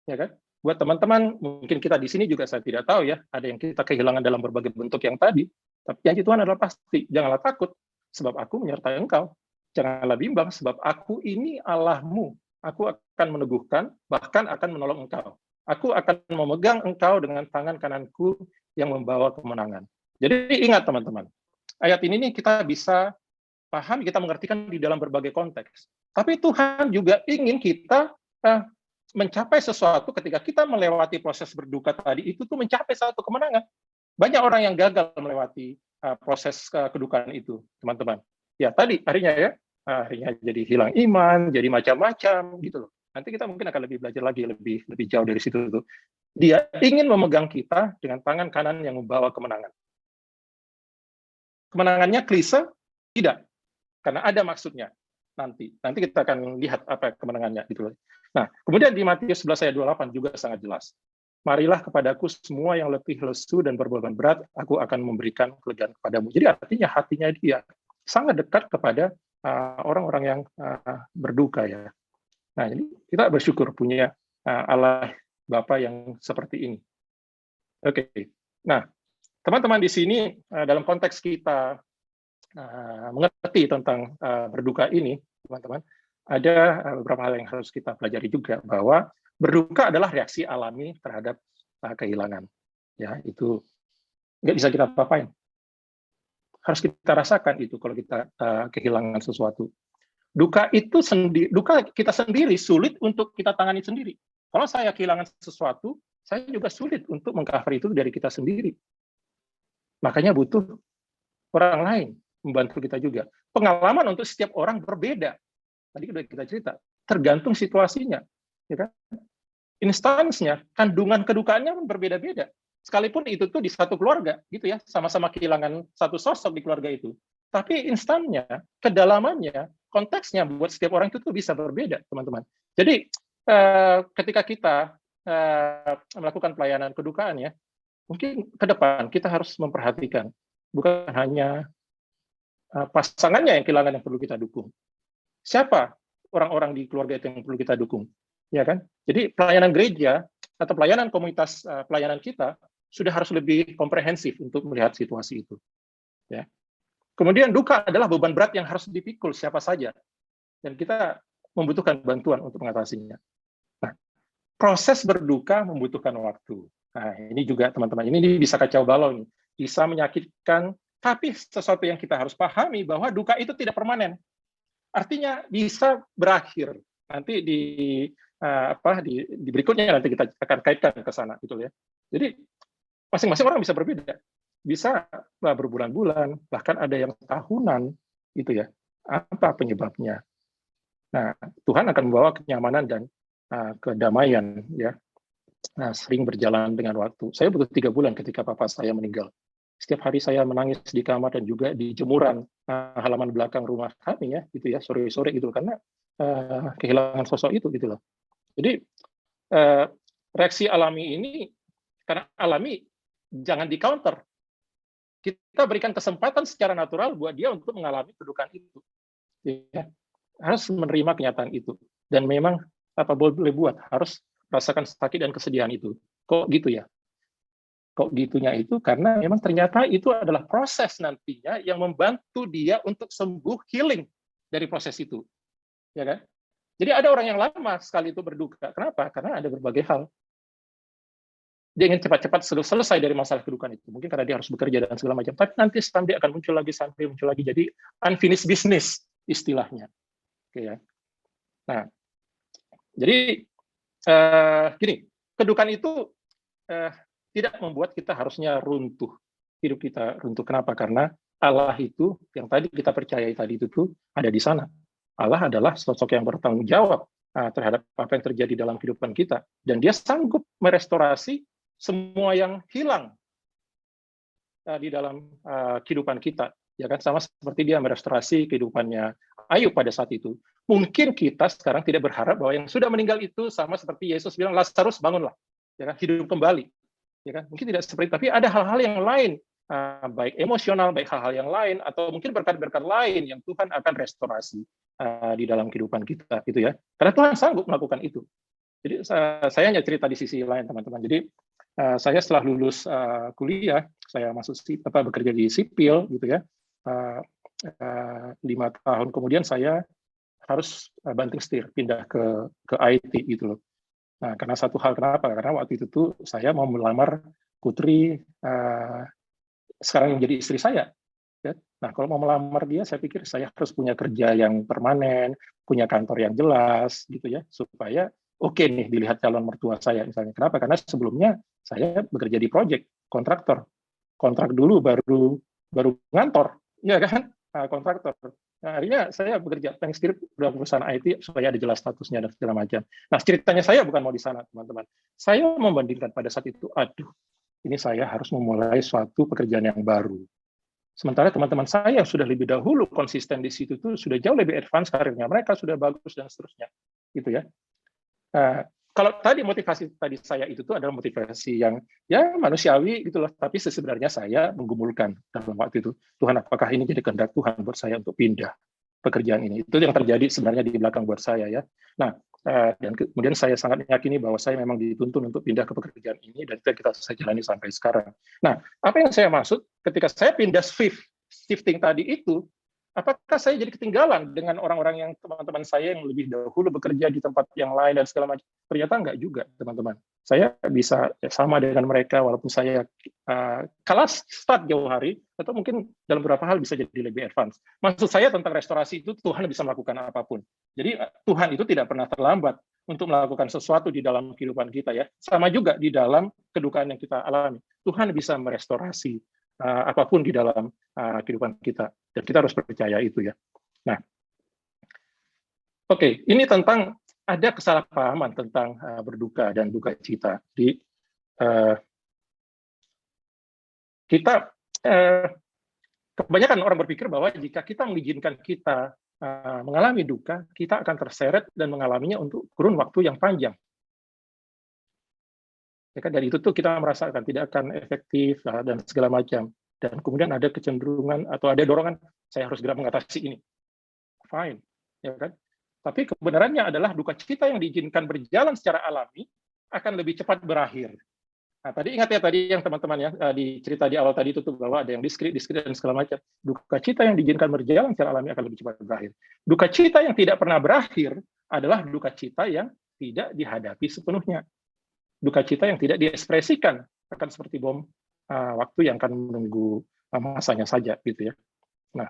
ya kan. Buat teman-teman, mungkin kita di sini juga saya tidak tahu ya, ada yang kita kehilangan dalam berbagai bentuk yang tadi. Tapi janji Tuhan adalah pasti. Janganlah takut, sebab aku menyertai engkau. Janganlah bimbang, sebab aku ini Allahmu. Aku akan meneguhkan, bahkan akan menolong engkau. Aku akan memegang engkau dengan tangan kananku yang membawa kemenangan. Jadi ingat teman-teman, ayat ini nih kita bisa paham, kita mengertikan di dalam berbagai konteks. Tapi Tuhan juga ingin kita mencapai sesuatu ketika kita melewati proses berduka tadi, itu tuh mencapai satu kemenangan. Banyak orang yang gagal melewati proses kedukaan itu, teman-teman. Ya tadi harinya jadi hilang iman, jadi macam-macam gitu loh. Nanti kita mungkin akan lebih belajar lagi lebih jauh dari situ tuh. Dia ingin memegang kita dengan tangan kanan yang membawa kemenangan. Kemenangannya klise? Tidak, karena ada maksudnya. Nanti kita akan lihat apa kemenangannya gitu loh. Nah, kemudian di Matius 11 ayat 28 juga sangat jelas. marilah kepadaku semua yang letih, lesu, dan berbeban berat, aku akan memberikan kelegaan kepadamu. Jadi artinya hatinya dia sangat dekat kepada orang-orang yang berduka ya. Nah, jadi kita bersyukur punya Allah Bapa yang seperti ini. Oke. Nah, teman-teman di sini dalam konteks kita mengerti tentang berduka ini, teman-teman, ada beberapa hal yang harus kita pelajari juga, bahwa berduka adalah reaksi alami terhadap kehilangan. Ya, itu nggak bisa kita apa-apain. Harus kita rasakan itu kalau kita kehilangan sesuatu. Duka kita sendiri sulit untuk kita tangani sendiri. Kalau saya kehilangan sesuatu, saya juga sulit untuk mengcover itu dari kita sendiri. Makanya butuh orang lain membantu kita juga. Pengalaman untuk setiap orang berbeda. Tadi sudah kita cerita, tergantung situasinya, ya kan? Instansnya, kandungan kedukaannya berbeda-beda. Sekalipun itu tuh di satu keluarga, gitu ya, sama-sama kehilangan satu sosok di keluarga itu. Tapi instannya, kedalamannya, konteksnya buat setiap orang itu tuh bisa berbeda, teman-teman. Jadi ketika kita melakukan pelayanan kedukaan ya, mungkin ke depan kita harus memperhatikan bukan hanya pasangannya yang kehilangan yang perlu kita dukung. Siapa orang-orang di keluarga itu yang perlu kita dukung? Ya kan? Jadi pelayanan gereja atau pelayanan komunitas pelayanan kita sudah harus lebih komprehensif untuk melihat situasi itu. Ya. Kemudian duka adalah beban berat yang harus dipikul siapa saja, dan kita membutuhkan bantuan untuk mengatasinya. Nah, proses berduka membutuhkan waktu. Nah, ini juga teman-teman, ini bisa kacau balau nih, bisa menyakitkan, tapi sesuatu yang kita harus pahami bahwa duka itu tidak permanen. Artinya bisa berakhir. Nanti di berikutnya nanti kita akan kaitkan ke sana gitu ya. Jadi masing-masing orang bisa berbeda. Bisa berbulan-bulan, bahkan ada yang tahunan gitu ya. Apa penyebabnya? Nah, Tuhan akan membawa kenyamanan dan kedamaian ya. Nah, sering berjalan dengan waktu. Saya butuh 3 bulan ketika papa saya meninggal. Setiap hari saya menangis di kamar dan juga di jemuran halaman belakang rumah kami ya, gitu ya, sore-sore gitu, karena kehilangan sosok itu gitu loh. Jadi reaksi alami ini karena alami, jangan di counter. Kita berikan kesempatan secara natural buat dia untuk mengalami kedukaan itu. Ya. Harus menerima kenyataan itu. Dan memang apa boleh buat, harus rasakan sakit dan kesedihan itu. Kok gitu ya? Kok gitunya itu karena memang ternyata itu adalah proses nantinya yang membantu dia untuk sembuh, healing dari proses itu. Ya kan? Jadi ada orang yang lama sekali itu berduka. Kenapa? Karena ada berbagai hal. Dia ingin cepat-cepat selesai dari masalah kedukaan itu. Mungkin karena dia harus bekerja dan segala macam. Tapi nanti dia akan muncul lagi, sampai muncul lagi. Jadi unfinished business istilahnya. Oke ya. Nah, jadi gini, kedukaan itu tidak membuat kita harusnya runtuh. Hidup kita runtuh. Kenapa? Karena Allah itu, yang tadi kita percayai tadi itu tuh ada di sana. Allah adalah sosok yang bertanggung jawab terhadap apa yang terjadi dalam kehidupan kita. Dan dia sanggup merestorasi semua yang hilang di dalam kehidupan kita. Ya kan, sama seperti dia merestorasi kehidupannya Ayub pada saat itu. Mungkin kita sekarang tidak berharap bahwa yang sudah meninggal itu sama seperti Yesus bilang, Lazarus bangunlah, ya kan, hidup kembali. Ya kan, mungkin tidak seperti itu, tapi ada hal-hal yang lain, baik emosional, baik hal-hal yang lain, atau mungkin berkat-berkat lain yang Tuhan akan restorasi di dalam kehidupan kita, gitu ya. Karena Tuhan sanggup melakukan itu. Jadi saya hanya cerita di sisi lain, teman-teman. Jadi saya setelah lulus kuliah, saya masuk bekerja di sipil, gitu ya. 5 tahun kemudian saya harus banting setir, pindah ke IT gitu loh. Nah, karena satu hal, kenapa? Karena waktu itu tuh saya mau melamar putri sekarang yang jadi istri saya. Ya. Nah, kalau mau melamar dia, saya pikir saya harus punya kerja yang permanen, punya kantor yang jelas, gitu ya, supaya oke nih dilihat calon mertua saya misalnya. Kenapa? Karena sebelumnya saya bekerja di project, kontraktor. Kontrak dulu baru ngantor, ya kan? Kontraktor. Nah, akhirnya saya bekerja pengen setir dalam perusahaan IT supaya ada jelas statusnya dan segala macam. Nah, ceritanya saya bukan mau di sana, teman-teman. Saya membandingkan pada saat itu, aduh, ini saya harus memulai suatu pekerjaan yang baru. Sementara teman-teman saya sudah lebih dahulu konsisten di situ tuh sudah jauh lebih advance karirnya, mereka sudah bagus dan seterusnya, gitu ya. kalau tadi motivasi tadi saya itu tuh adalah motivasi yang ya manusiawi gitu loh, tapi sebenarnya saya menggumulkan dalam waktu itu, Tuhan apakah ini jadi kehendak Tuhan buat saya untuk pindah pekerjaan ini? Itu yang terjadi sebenarnya di belakang buat saya ya. Nah, dan kemudian saya sangat meyakini bahwa saya memang dituntun untuk pindah ke pekerjaan ini dan itu kita saya jalani sampai sekarang. Nah, apa yang saya maksud ketika saya pindah shifting tadi itu, apakah saya jadi ketinggalan dengan orang-orang yang teman-teman saya yang lebih dahulu bekerja di tempat yang lain dan segala macam? Ternyata enggak juga, teman-teman. Saya bisa sama dengan mereka walaupun saya kalah start jauh hari, atau mungkin dalam beberapa hal bisa jadi lebih advance. Maksud saya tentang restorasi itu Tuhan bisa melakukan apapun. Jadi Tuhan itu tidak pernah terlambat untuk melakukan sesuatu di dalam kehidupan kita ya. Sama juga di dalam kedukaan yang kita alami. Tuhan bisa merestorasi apapun di dalam kehidupan kita. Dan kita harus percaya itu ya. Nah, oke, ini tentang ada kesalahpahaman tentang berduka dan duka cita. Jadi kita kebanyakan orang berpikir bahwa jika kita mengizinkan kita mengalami duka, kita akan terseret dan mengalaminya untuk kurun waktu yang panjang. Ya kan, dari itu tuh kita merasakan tidak akan efektif dan segala macam. Dan kemudian ada kecenderungan atau ada dorongan, saya harus segera mengatasi ini. Fine, ya kan? Tapi kebenarannya adalah duka cita yang diizinkan berjalan secara alami akan lebih cepat berakhir. Nah, tadi ingat ya tadi yang teman-teman ya di cerita di awal tadi itu tuh bahwa ada yang diskrit dan segala macam. Duka cita yang diizinkan berjalan secara alami akan lebih cepat berakhir. Duka cita yang tidak pernah berakhir adalah duka cita yang tidak dihadapi sepenuhnya. Duka cita yang tidak diekspresikan akan seperti bom waktu yang akan menunggu masanya saja gitu ya. Nah,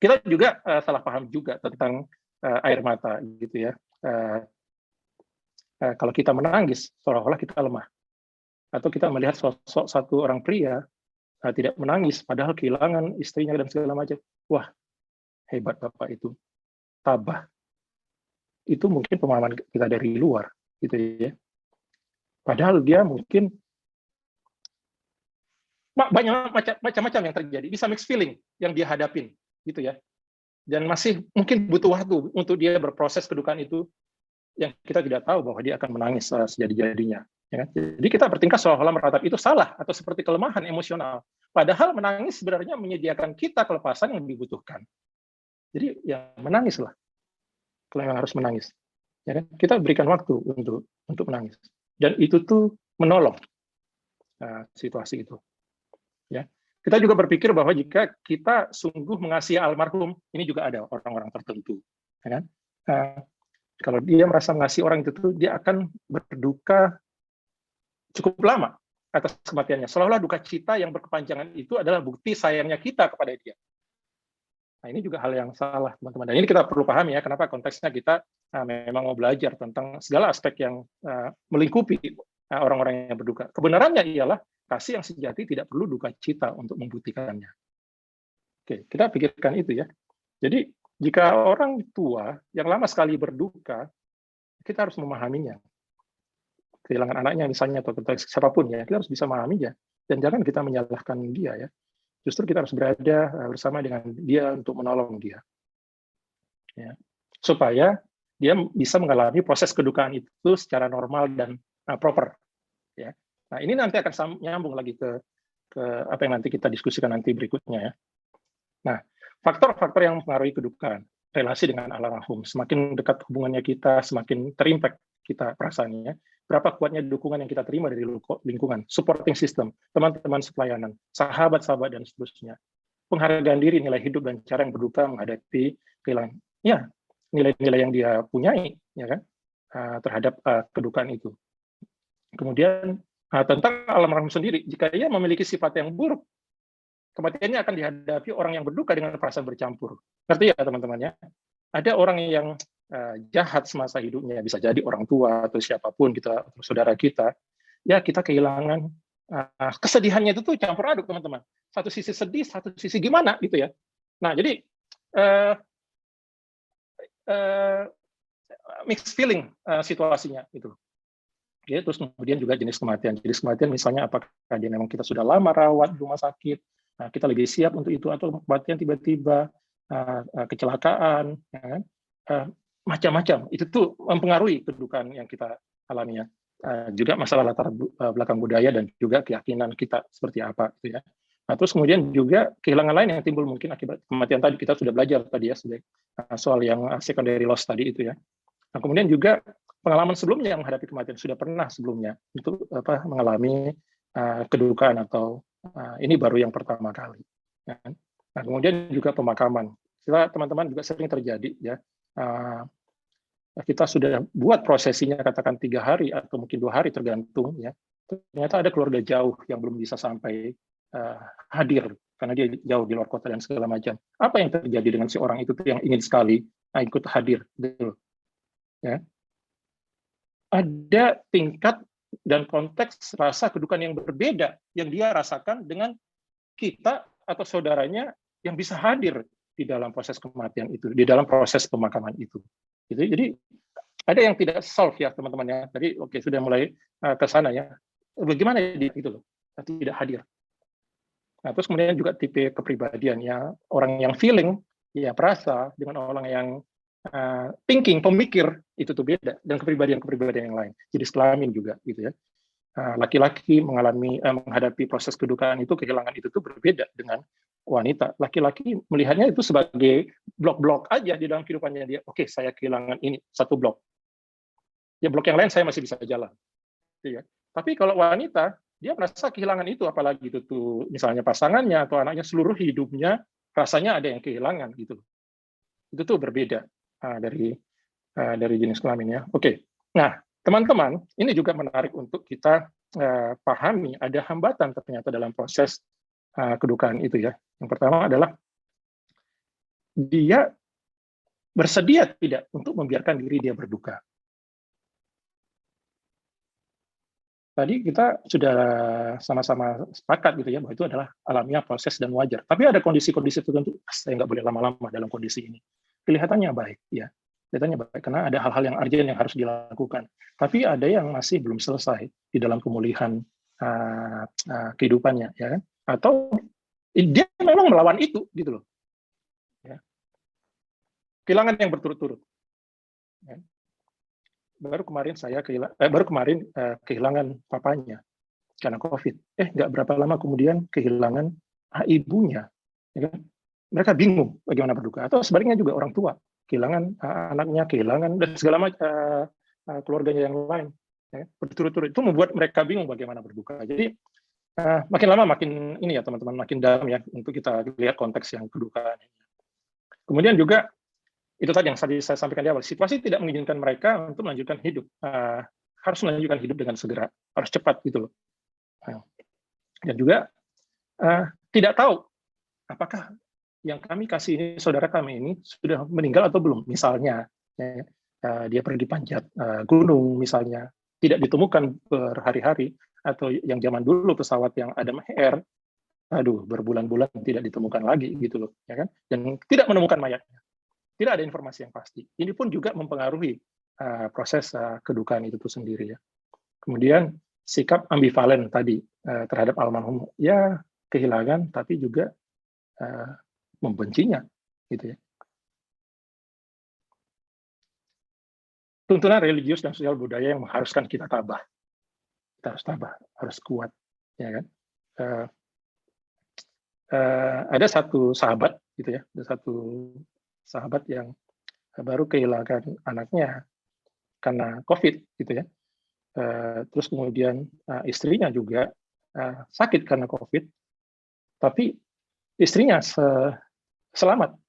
kita juga salah paham juga tentang air mata gitu ya. Kalau kita menangis seolah-olah kita lemah, atau kita melihat sosok satu orang pria tidak menangis padahal kehilangan istrinya dan segala macam. Wah, hebat Bapak itu, tabah. Itu mungkin pemahaman kita dari luar gitu ya. Padahal dia mungkin banyak macam-macam yang terjadi, bisa mixed feeling yang dia hadapin gitu ya. Dan masih mungkin butuh waktu untuk dia berproses kedukaan itu yang kita tidak tahu bahwa dia akan menangis sejadi-jadinya. Ya kan? Jadi kita bertingkah seolah-olah meratap itu salah atau seperti kelemahan emosional. Padahal menangis sebenarnya menyediakan kita kelepasan yang dibutuhkan. Jadi ya menangislah kalau yang harus menangis. Ya kan? Kita berikan waktu untuk menangis. Dan itu tuh menolong situasi itu. Ya. Kita juga berpikir bahwa jika kita sungguh mengasihi almarhum, ini juga ada orang-orang tertentu. Ya kan? Kalau dia merasa mengasihi orang itu tuh, dia akan berduka cukup lama atas kematiannya. Seolah-olah duka cita yang berkepanjangan itu adalah bukti sayangnya kita kepada dia. Nah, ini juga hal yang salah, teman-teman. Dan ini kita perlu pahami ya, kenapa konteksnya kita memang mau belajar tentang segala aspek yang melingkupi orang-orang yang berduka. Kebenarannya ialah kasih yang sejati tidak perlu duka cita untuk membuktikannya. Oke, kita pikirkan itu ya. Jadi, jika orang tua yang lama sekali berduka, kita harus memahaminya. Kehilangan anaknya misalnya, atau siapapun ya, kita harus bisa memahaminya. Dan jangan kita menyalahkan dia ya. Justru kita harus berada bersama dengan dia untuk menolong dia. Ya. Supaya dia bisa mengalami proses kedukaan itu secara normal dan proper. Ya. Nah, ini nanti akan nyambung lagi ke apa yang nanti kita diskusikan nanti berikutnya ya. Nah, faktor-faktor yang mempengaruhi kedukaan, relasi dengan almarhum, semakin dekat hubungannya kita, semakin terimpact kita perasaannya. Berapa kuatnya dukungan yang kita terima dari lingkungan, supporting system, teman-teman sepelayanan, sahabat-sahabat, dan seterusnya. Penghargaan diri, nilai hidup, dan cara yang berduka menghadapi kehilangan. Ya, nilai-nilai yang dia punyai, ya kan, terhadap kedukaan itu. Kemudian, tentang almarhum sendiri, jika ia memiliki sifat yang buruk, kematiannya akan dihadapi orang yang berduka dengan perasaan bercampur. Ngerti ya, teman-teman ya? Ada orang yang jahat semasa hidupnya, bisa jadi orang tua atau siapapun kita, atau saudara kita, ya kita kehilangan kesedihannya itu tuh campur aduk, teman-teman. Satu sisi sedih, satu sisi gimana gitu ya. Nah, jadi mixed feeling situasinya itu. Ya, terus kemudian juga jenis kematian. Jenis kematian misalnya apakah dia memang kita sudah lama rawat di rumah sakit, kita lebih siap untuk itu, atau kematian tiba-tiba, kecelakaan, ya kan? macam-macam. Itu tuh mempengaruhi kedukaan yang kita alami ya. Juga masalah latar belakang budaya dan juga keyakinan kita seperti apa gitu ya. Nah, terus kemudian juga kehilangan lain yang timbul mungkin akibat kematian tadi, kita sudah belajar tadi ya soal yang secondary loss tadi itu ya. Nah, kemudian juga pengalaman sebelumnya yang menghadapi kematian, sudah pernah sebelumnya itu mengalami kedukaan atau ini baru yang pertama kali. Ya. Nah, kemudian juga pemakaman. Kita teman-teman juga sering terjadi ya. Kita sudah buat prosesinya katakan 3 hari atau mungkin 2 hari tergantung ya. Ternyata ada keluarga jauh yang belum bisa sampai hadir karena dia jauh di luar kota dan segala macam. Apa yang terjadi dengan si orang itu yang ingin sekali ikut hadir gitu ya. Ada tingkat dan konteks rasa kedukaan yang berbeda yang dia rasakan dengan kita atau saudaranya yang bisa hadir di dalam proses kematian itu, di dalam proses pemakaman itu. Gitu. Jadi ada yang tidak solve ya teman-teman ya. Tadi oke sudah mulai ke sana ya. Bagaimana dia gitu loh, tidak hadir. Nah, terus kemudian juga tipe kepribadian ya, orang yang feeling, ya perasa dengan orang yang thinking, pemikir itu tuh beda, dan kepribadian-kepribadian yang lain. Jenis kelamin juga gitu ya. Laki-laki menghadapi proses kedukaan itu, kehilangan itu tuh berbeda dengan wanita. Laki-laki melihatnya itu sebagai blok-blok aja di dalam kehidupannya dia. Oke, saya kehilangan ini satu blok. Ya blok yang lain saya masih bisa jalan. Gitu ya. Tapi kalau wanita, dia merasa kehilangan itu, apalagi itu tuh misalnya pasangannya atau anaknya, seluruh hidupnya rasanya ada yang kehilangan gitu. Itu tuh berbeda dari jenis kelamin ya. Oke. Nah, teman-teman, ini juga menarik untuk kita pahami ada hambatan ternyata dalam proses kedukaan itu ya. Yang pertama adalah dia bersedia tidak untuk membiarkan diri dia berduka. Tadi kita sudah sama-sama sepakat gitu ya bahwa itu adalah alamiah, proses dan wajar. Tapi ada kondisi-kondisi tertentu, saya nggak boleh lama-lama dalam kondisi ini. Kelihatannya baik ya, kelihatannya baik karena ada hal-hal yang urgent yang harus dilakukan. Tapi ada yang masih belum selesai di dalam pemulihan kehidupannya ya, atau dia memang melawan itu gitu loh. Ya. Kehilangan yang berturut-turut. Ya. Baru kemarin kehilangan papanya karena COVID. Nggak berapa lama kemudian kehilangan ibunya. Ya kan? Mereka bingung bagaimana berduka. Atau sebaliknya juga orang tua kehilangan anaknya, kehilangan dan segala macam keluarganya yang lain. Ya, berturut-turut itu membuat mereka bingung bagaimana berduka. Jadi makin lama makin ini ya teman-teman, makin dalam ya untuk kita lihat konteks yang kedukaan. Kemudian juga itu tadi yang saya sampaikan di awal, situasi tidak mengizinkan mereka untuk melanjutkan hidup, harus melanjutkan hidup dengan segera, harus cepat gitu loh. Dan juga tidak tahu apakah yang kami kasih ini, saudara kami ini sudah meninggal atau belum. Misalnya ya, dia pergi panjat gunung misalnya, tidak ditemukan berhari-hari, atau yang zaman dulu pesawat yang Adam Air, berbulan-bulan tidak ditemukan lagi gitu loh, ya kan? Dan tidak menemukan mayatnya. Tidak ada informasi yang pasti. Ini pun juga mempengaruhi proses kedukaan itu sendiri ya. Kemudian sikap ambivalen tadi terhadap almarhum, ya kehilangan tapi juga membencinya, gitu ya. Tuntunan religius dan sosial budaya yang mengharuskan kita tabah. Kita harus tabah, harus kuat, ya kan. Ada satu sahabat, gitu ya, ada satu sahabat yang baru kehilangan anaknya karena COVID gitu ya. Terus kemudian istrinya juga sakit karena COVID, tapi istrinya selamat.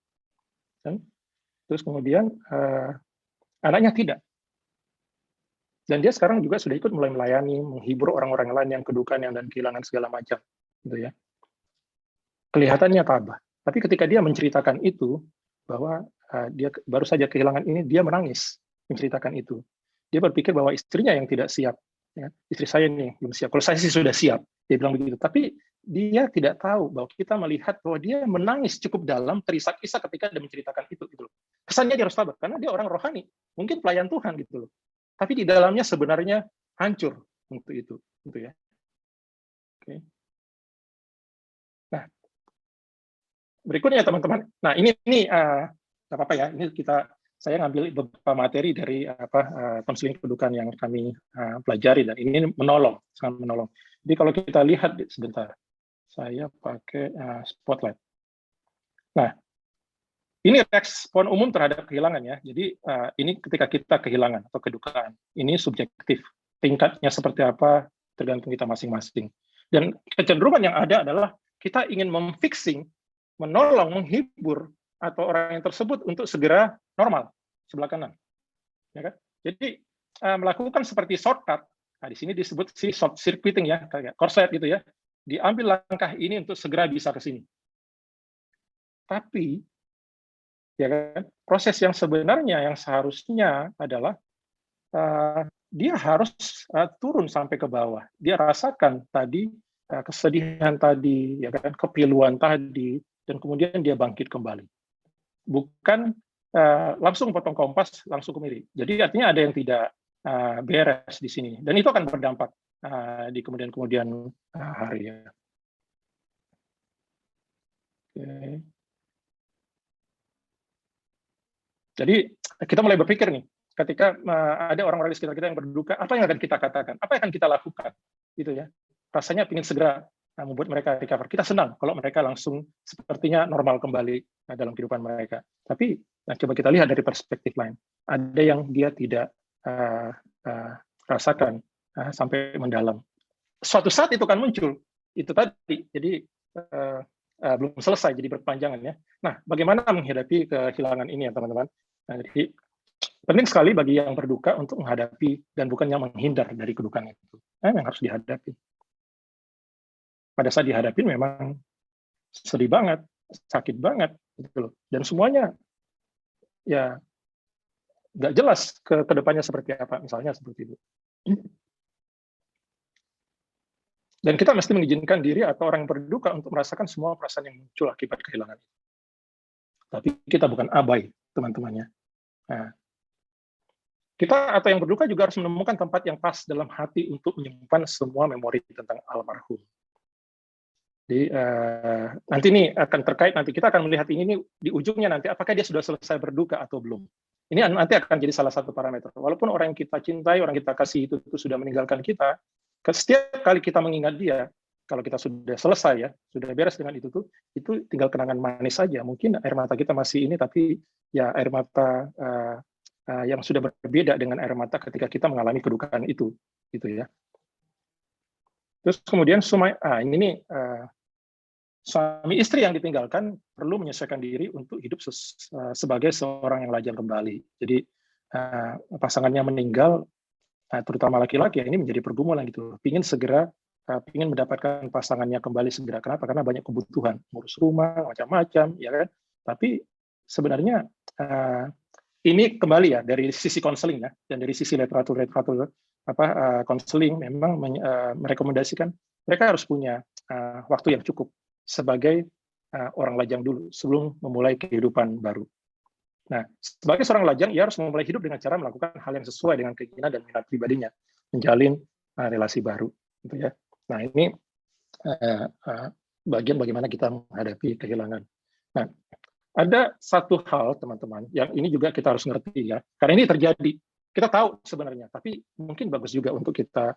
Kan? Terus kemudian anaknya tidak. Dan dia sekarang juga sudah ikut mulai melayani, menghibur orang-orang lain yang kedukaan dan kehilangan segala macam. Gitu ya. Kelihatannya tabah. Tapi ketika dia menceritakan itu, bahwa dia baru saja kehilangan ini, dia menangis menceritakan itu. Dia berpikir bahwa istrinya yang tidak siap. Ya, istri saya ini belum siap. Kalau saya sih sudah siap. Dia bilang begitu. Tapi dia tidak tahu bahwa kita melihat bahwa dia menangis cukup dalam, terisak-isak ketika dia menceritakan itu. Gitu loh. Kesannya dia harus sabar, karena dia orang rohani. Mungkin pelayan Tuhan gitu loh. Tapi di dalamnya sebenarnya hancur untuk itu. Gitu ya. Oke. Nah, berikutnya teman-teman. Nah ini nggak apa-apa ya. Ini kita saya ngambil beberapa materi dari konseling kedudukan yang kami pelajari, dan ini menolong, sangat menolong. Jadi kalau kita lihat sebentar, saya pakai spotlight. Nah, ini respon umum terhadap kehilangan ya. Jadi ini ketika kita kehilangan atau kedukaan, ini subjektif. Tingkatnya seperti apa tergantung kita masing-masing. Dan kecenderungan yang ada adalah kita ingin memfixing, menolong, menghibur atau orang yang tersebut untuk segera normal sebelah kanan, ya kan? Jadi melakukan seperti shortcut. Nah, di sini disebut si short circuiting ya, kayak korslet gitu ya. Diambil langkah ini untuk segera bisa ke sini. Tapi ya kan, proses yang sebenarnya yang seharusnya adalah dia harus turun sampai ke bawah. Dia rasakan tadi kesedihan tadi, ya kan, kepiluan tadi, dan kemudian dia bangkit kembali. Bukan langsung potong kompas, langsung kemiri. Jadi artinya ada yang tidak beres di sini, dan itu akan berdampak di kemudian hari ya. Oke. Jadi kita mulai berpikir nih, ketika ada orang-orang di sekitar kita yang berduka, apa yang akan kita katakan? Apa yang akan kita lakukan? Gitu ya. Rasanya ingin segera membuat mereka recover. Kita senang kalau mereka langsung sepertinya normal kembali dalam kehidupan mereka. Tapi coba kita lihat dari perspektif lain. Ada yang dia tidak rasakan sampai mendalam. Suatu saat itu kan muncul. Itu tadi. Jadi belum selesai, jadi berkepanjangan ya. Nah, bagaimana menghadapi kehilangan ini ya teman-teman? Nah, jadi penting sekali bagi yang berduka untuk menghadapi dan bukannya menghindar dari kedukaan itu. Yang harus dihadapi. Pada saat dihadapi memang sedih banget, sakit banget, gitu loh. Dan semuanya ya nggak jelas ke depannya seperti apa, misalnya seperti itu. Dan kita mesti mengizinkan diri atau orang yang berduka untuk merasakan semua perasaan yang muncul akibat kehilangan. Tapi kita bukan abai, teman-temannya. Nah, kita atau yang berduka juga harus menemukan tempat yang pas dalam hati untuk menyimpan semua memori tentang almarhum. Jadi nanti ini akan terkait, nanti kita akan melihat ini di ujungnya nanti, apakah dia sudah selesai berduka atau belum. Ini nanti akan jadi salah satu parameter. Walaupun orang yang kita cintai, orang kita kasih itu sudah meninggalkan kita, setiap kali kita mengingat dia, kalau kita sudah selesai ya, sudah beres dengan itu tinggal kenangan manis saja. Mungkin air mata kita masih ini, tapi ya air mata yang sudah berbeda dengan air mata ketika kita mengalami kedukaan itu, gitu ya. Terus kemudian ini nih suami istri yang ditinggalkan perlu menyesuaikan diri untuk hidup sebagai seorang yang lajang kembali. Jadi pasangannya meninggal, terutama laki-laki, ini menjadi pergumulan gitu. Ingin mendapatkan pasangannya kembali segera. Kenapa? Karena banyak kebutuhan, ngurus rumah, macam-macam, ya kan. Tapi sebenarnya ini kembali ya dari sisi konseling ya, dan dari sisi literatur konseling memang merekomendasikan mereka harus punya waktu yang cukup sebagai orang lajang dulu sebelum memulai kehidupan baru. Nah, sebagai seorang lajang, ia harus memulai hidup dengan cara melakukan hal yang sesuai dengan keinginan dan minat pribadinya, menjalin relasi baru, gitu ya. Nah, ini bagian bagaimana kita menghadapi kehilangan. Nah, ada satu hal, teman-teman, yang ini juga kita harus ngerti ya, karena ini terjadi. Kita tahu sebenarnya, tapi mungkin bagus juga untuk kita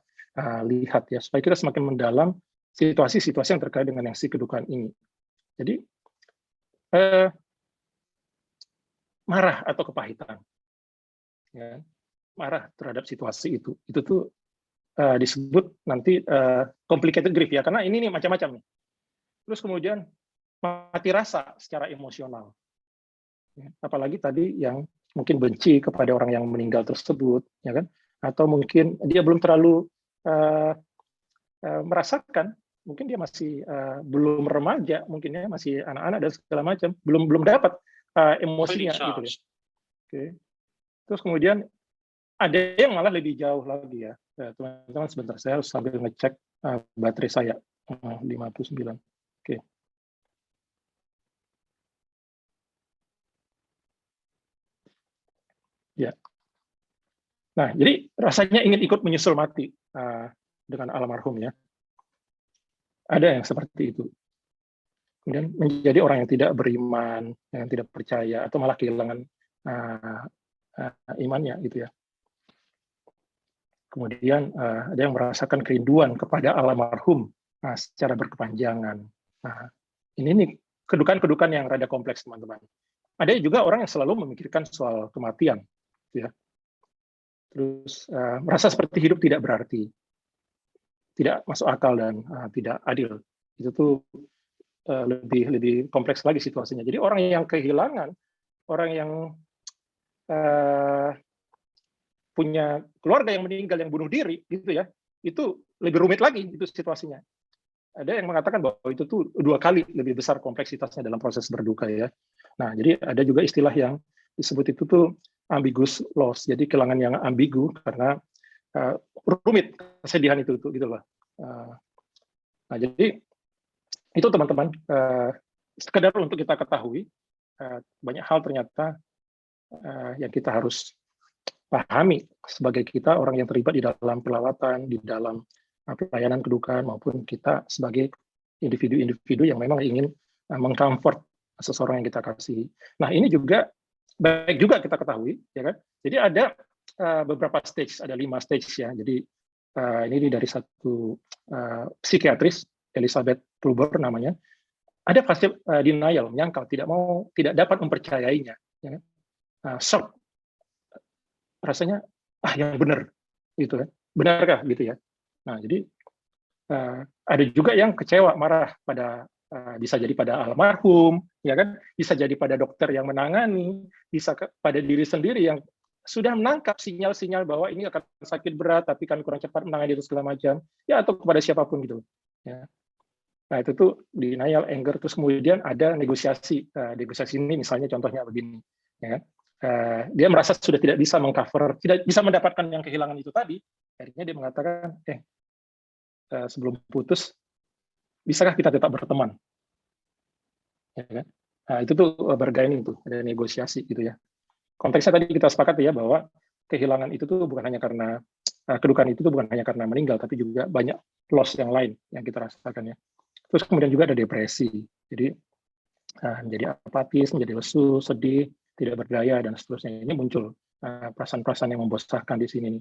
lihat ya, supaya kita semakin mendalam situasi-situasi yang terkait dengan yang si kedukaan ini. Jadi, marah atau kepahitan, ya, marah terhadap situasi itu tuh disebut nanti complicated grief ya, karena ini nih macam-macam nih. Terus kemudian mati rasa secara emosional, ya, apalagi tadi yang mungkin benci kepada orang yang meninggal tersebut, ya kan? Atau mungkin dia belum terlalu merasakan, mungkin dia masih belum remaja, mungkin ya masih anak-anak dan segala macam, belum dapat emosinya gitu ya. Oke. Terus kemudian ada yang malah lebih jauh lagi ya. Teman-teman sebentar, saya harus sambil ngecek baterai saya 59. Oke. Ya. Nah, jadi rasanya ingin ikut menyusul mati dengan almarhum ya. Ada yang seperti itu. Kemudian menjadi orang yang tidak beriman, yang tidak percaya, atau malah kehilangan uh, imannya gitu ya. Kemudian ada yang merasakan kerinduan kepada almarhum secara berkepanjangan. Nah, ini nih kedukaan-kedukaan yang rada kompleks, teman-teman. Ada juga orang yang selalu memikirkan soal kematian, gitu ya. Terus merasa seperti hidup tidak berarti, tidak masuk akal dan tidak adil. Itu tuh lebih kompleks lagi situasinya. Jadi orang yang kehilangan, orang yang punya keluarga yang meninggal, yang bunuh diri, gitu ya, itu lebih rumit lagi itu situasinya. Ada yang mengatakan bahwa itu tuh 2 kali lebih besar kompleksitasnya dalam proses berduka ya. Nah, jadi ada juga istilah yang disebut itu tuh ambiguous loss, jadi kehilangan yang ambigu karena rumit kesedihan itu gitu loh. Nah, jadi itu teman-teman sekedar untuk kita ketahui banyak hal ternyata yang kita harus pahami sebagai kita orang yang terlibat di dalam pelawatan, di dalam pelayanan kedukaan, maupun kita sebagai individu-individu yang memang ingin mengcomfort seseorang yang kita kasihi. Nah, ini juga baik juga kita ketahui, ya kan? Jadi ada beberapa stage, ada 5 stage ya. Jadi ini dari satu psikiatris, Elizabeth Kluber namanya. Ada fase denial, menyangkal, tidak dapat mempercayainya. Ya kan? Shock, rasanya yang benar gitu kan, benarkah gitu ya. Nah, jadi ada juga yang kecewa, marah pada bisa jadi pada almarhum, ya kan, bisa jadi pada dokter yang menangani, bisa pada diri sendiri yang sudah menangkap sinyal-sinyal bahwa ini akan sakit berat tapi kami kurang cepat menangani itu segala macam, ya, atau kepada siapapun gitu ya. Nah, itu tuh denial, anger, terus kemudian ada negosiasi. Negosiasi ini misalnya contohnya begini ya kan. Dia merasa sudah tidak bisa mengcover, tidak bisa mendapatkan yang kehilangan itu tadi, akhirnya dia mengatakan, sebelum putus, bisakah kita tetap berteman? Ya kan? Nah, itu tuh bargaining tuh, ada negosiasi gitu ya. Konteksnya tadi kita sepakat ya bahwa kehilangan itu tuh bukan hanya karena kedukaan itu tuh bukan hanya karena meninggal, tapi juga banyak loss yang lain yang kita rasakan ya. Terus kemudian juga ada depresi, jadi menjadi apatis, menjadi lesu, sedih, tidak berdaya, dan seterusnya. Ini muncul perasaan-perasaan yang membosankan di sini.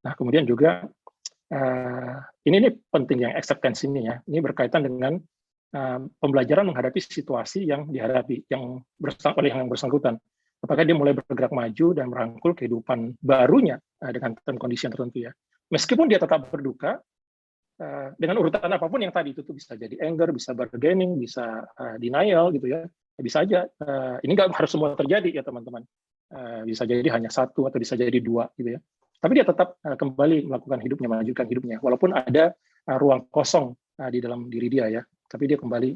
Nah, kemudian juga ini penting yang acceptance ini ya. Ini berkaitan dengan pembelajaran menghadapi situasi yang dihadapi, yang oleh yang bersangkutan. Apakah dia mulai bergerak maju dan merangkul kehidupan barunya dengan kondisi yang tertentu ya. Meskipun dia tetap berduka, dengan urutan apapun yang tadi itu tuh bisa jadi anger, bisa bargaining, bisa denial gitu ya, bisa aja. Ini nggak harus semua terjadi ya teman-teman. Bisa jadi hanya satu atau bisa jadi 2 gitu ya. Tapi dia tetap kembali melakukan hidupnya, melanjutkan hidupnya, walaupun ada ruang kosong di dalam diri dia ya. Tapi dia kembali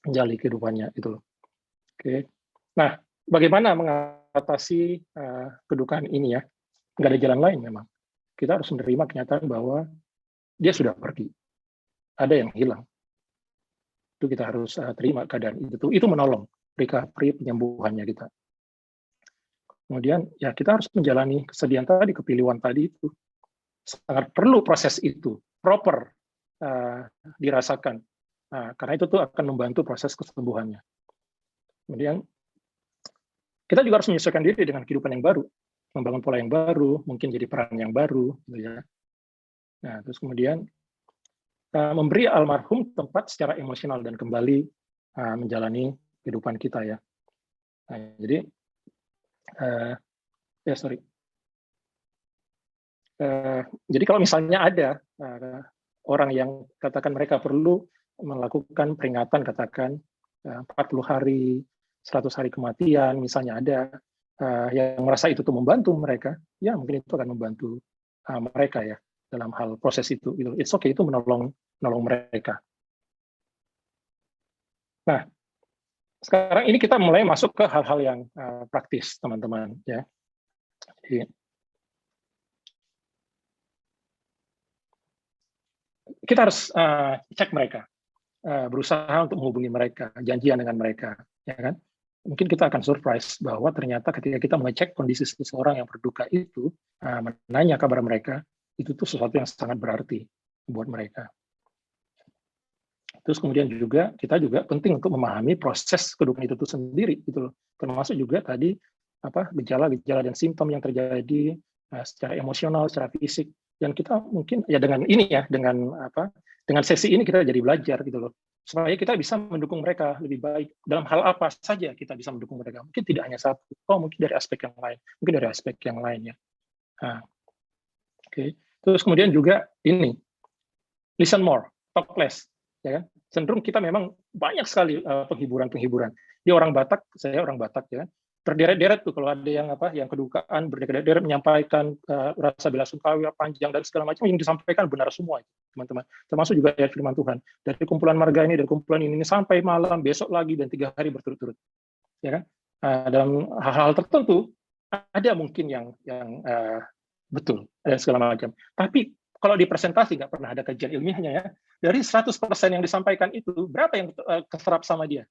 menjalani kehidupannya itu loh. Oke. Nah, bagaimana mengatasi kedukaan ini ya? Nggak ada jalan lain memang. Kita harus menerima kenyataan bahwa dia sudah pergi, ada yang hilang. Itu kita harus terima keadaan itu. Itu menolong recovery penyembuhannya kita. Kemudian ya kita harus menjalani kesedihan tadi, kepilihan tadi itu. Sangat perlu proses itu, proper dirasakan. Karena itu tuh akan membantu proses kesembuhannya. Kemudian kita juga harus menyesuaikan diri dengan kehidupan yang baru, membangun pola yang baru, mungkin jadi peran yang baru, gitu ya. Nah, terus kemudian memberi almarhum tempat secara emosional dan kembali menjalani kehidupan kita ya. Nah, jadi jadi kalau misalnya ada orang yang katakan mereka perlu melakukan peringatan, katakan 40 hari, 100 hari kematian, misalnya ada yang merasa itu tuh membantu mereka, ya mungkin itu akan membantu mereka ya dalam hal proses itu. It's okay, itu menolong mereka. Nah, sekarang ini kita mulai masuk ke hal-hal yang praktis, teman-teman. Ya. Jadi, kita harus cek mereka, berusaha untuk menghubungi mereka, janjian dengan mereka, ya kan? Mungkin kita akan surprise bahwa ternyata ketika kita mengecek kondisi seseorang yang berduka itu, menanya kabar mereka, itu tuh sesuatu yang sangat berarti buat mereka. Terus kemudian juga kita juga penting untuk memahami proses kedukaan itu sendiri gitu loh. Termasuk juga tadi gejala-gejala dan simptom yang terjadi secara emosional, secara fisik. Dan kita mungkin ya dengan ini ya, dengan sesi ini kita jadi belajar gitu loh. Supaya kita bisa mendukung mereka lebih baik dalam hal apa saja kita bisa mendukung mereka. Mungkin tidak hanya satu, mungkin dari aspek yang lain, mungkin dari aspek yang lainnya. Nah, oke. Terus kemudian juga ini, listen more, talk less, ya kan? Cenderung kita memang banyak sekali penghiburan-penghiburan. Dia orang Batak, saya orang Batak ya. Terderet-deret tuh kalau ada yang kedukaan berderet-deret menyampaikan rasa bela sungkawa panjang dan segala macam yang disampaikan benar semua teman-teman. Termasuk juga ayat firman Tuhan. Dari kumpulan marga ini, dari kumpulan ini sampai malam, besok lagi dan 3 hari berturut-turut. Ya kan? Dalam hal-hal tertentu ada mungkin yang betul dan segala macam. Tapi kalau di presentasi nggak pernah ada kajian ilmiahnya ya. Dari 100% yang disampaikan itu, berapa yang keserap sama dia?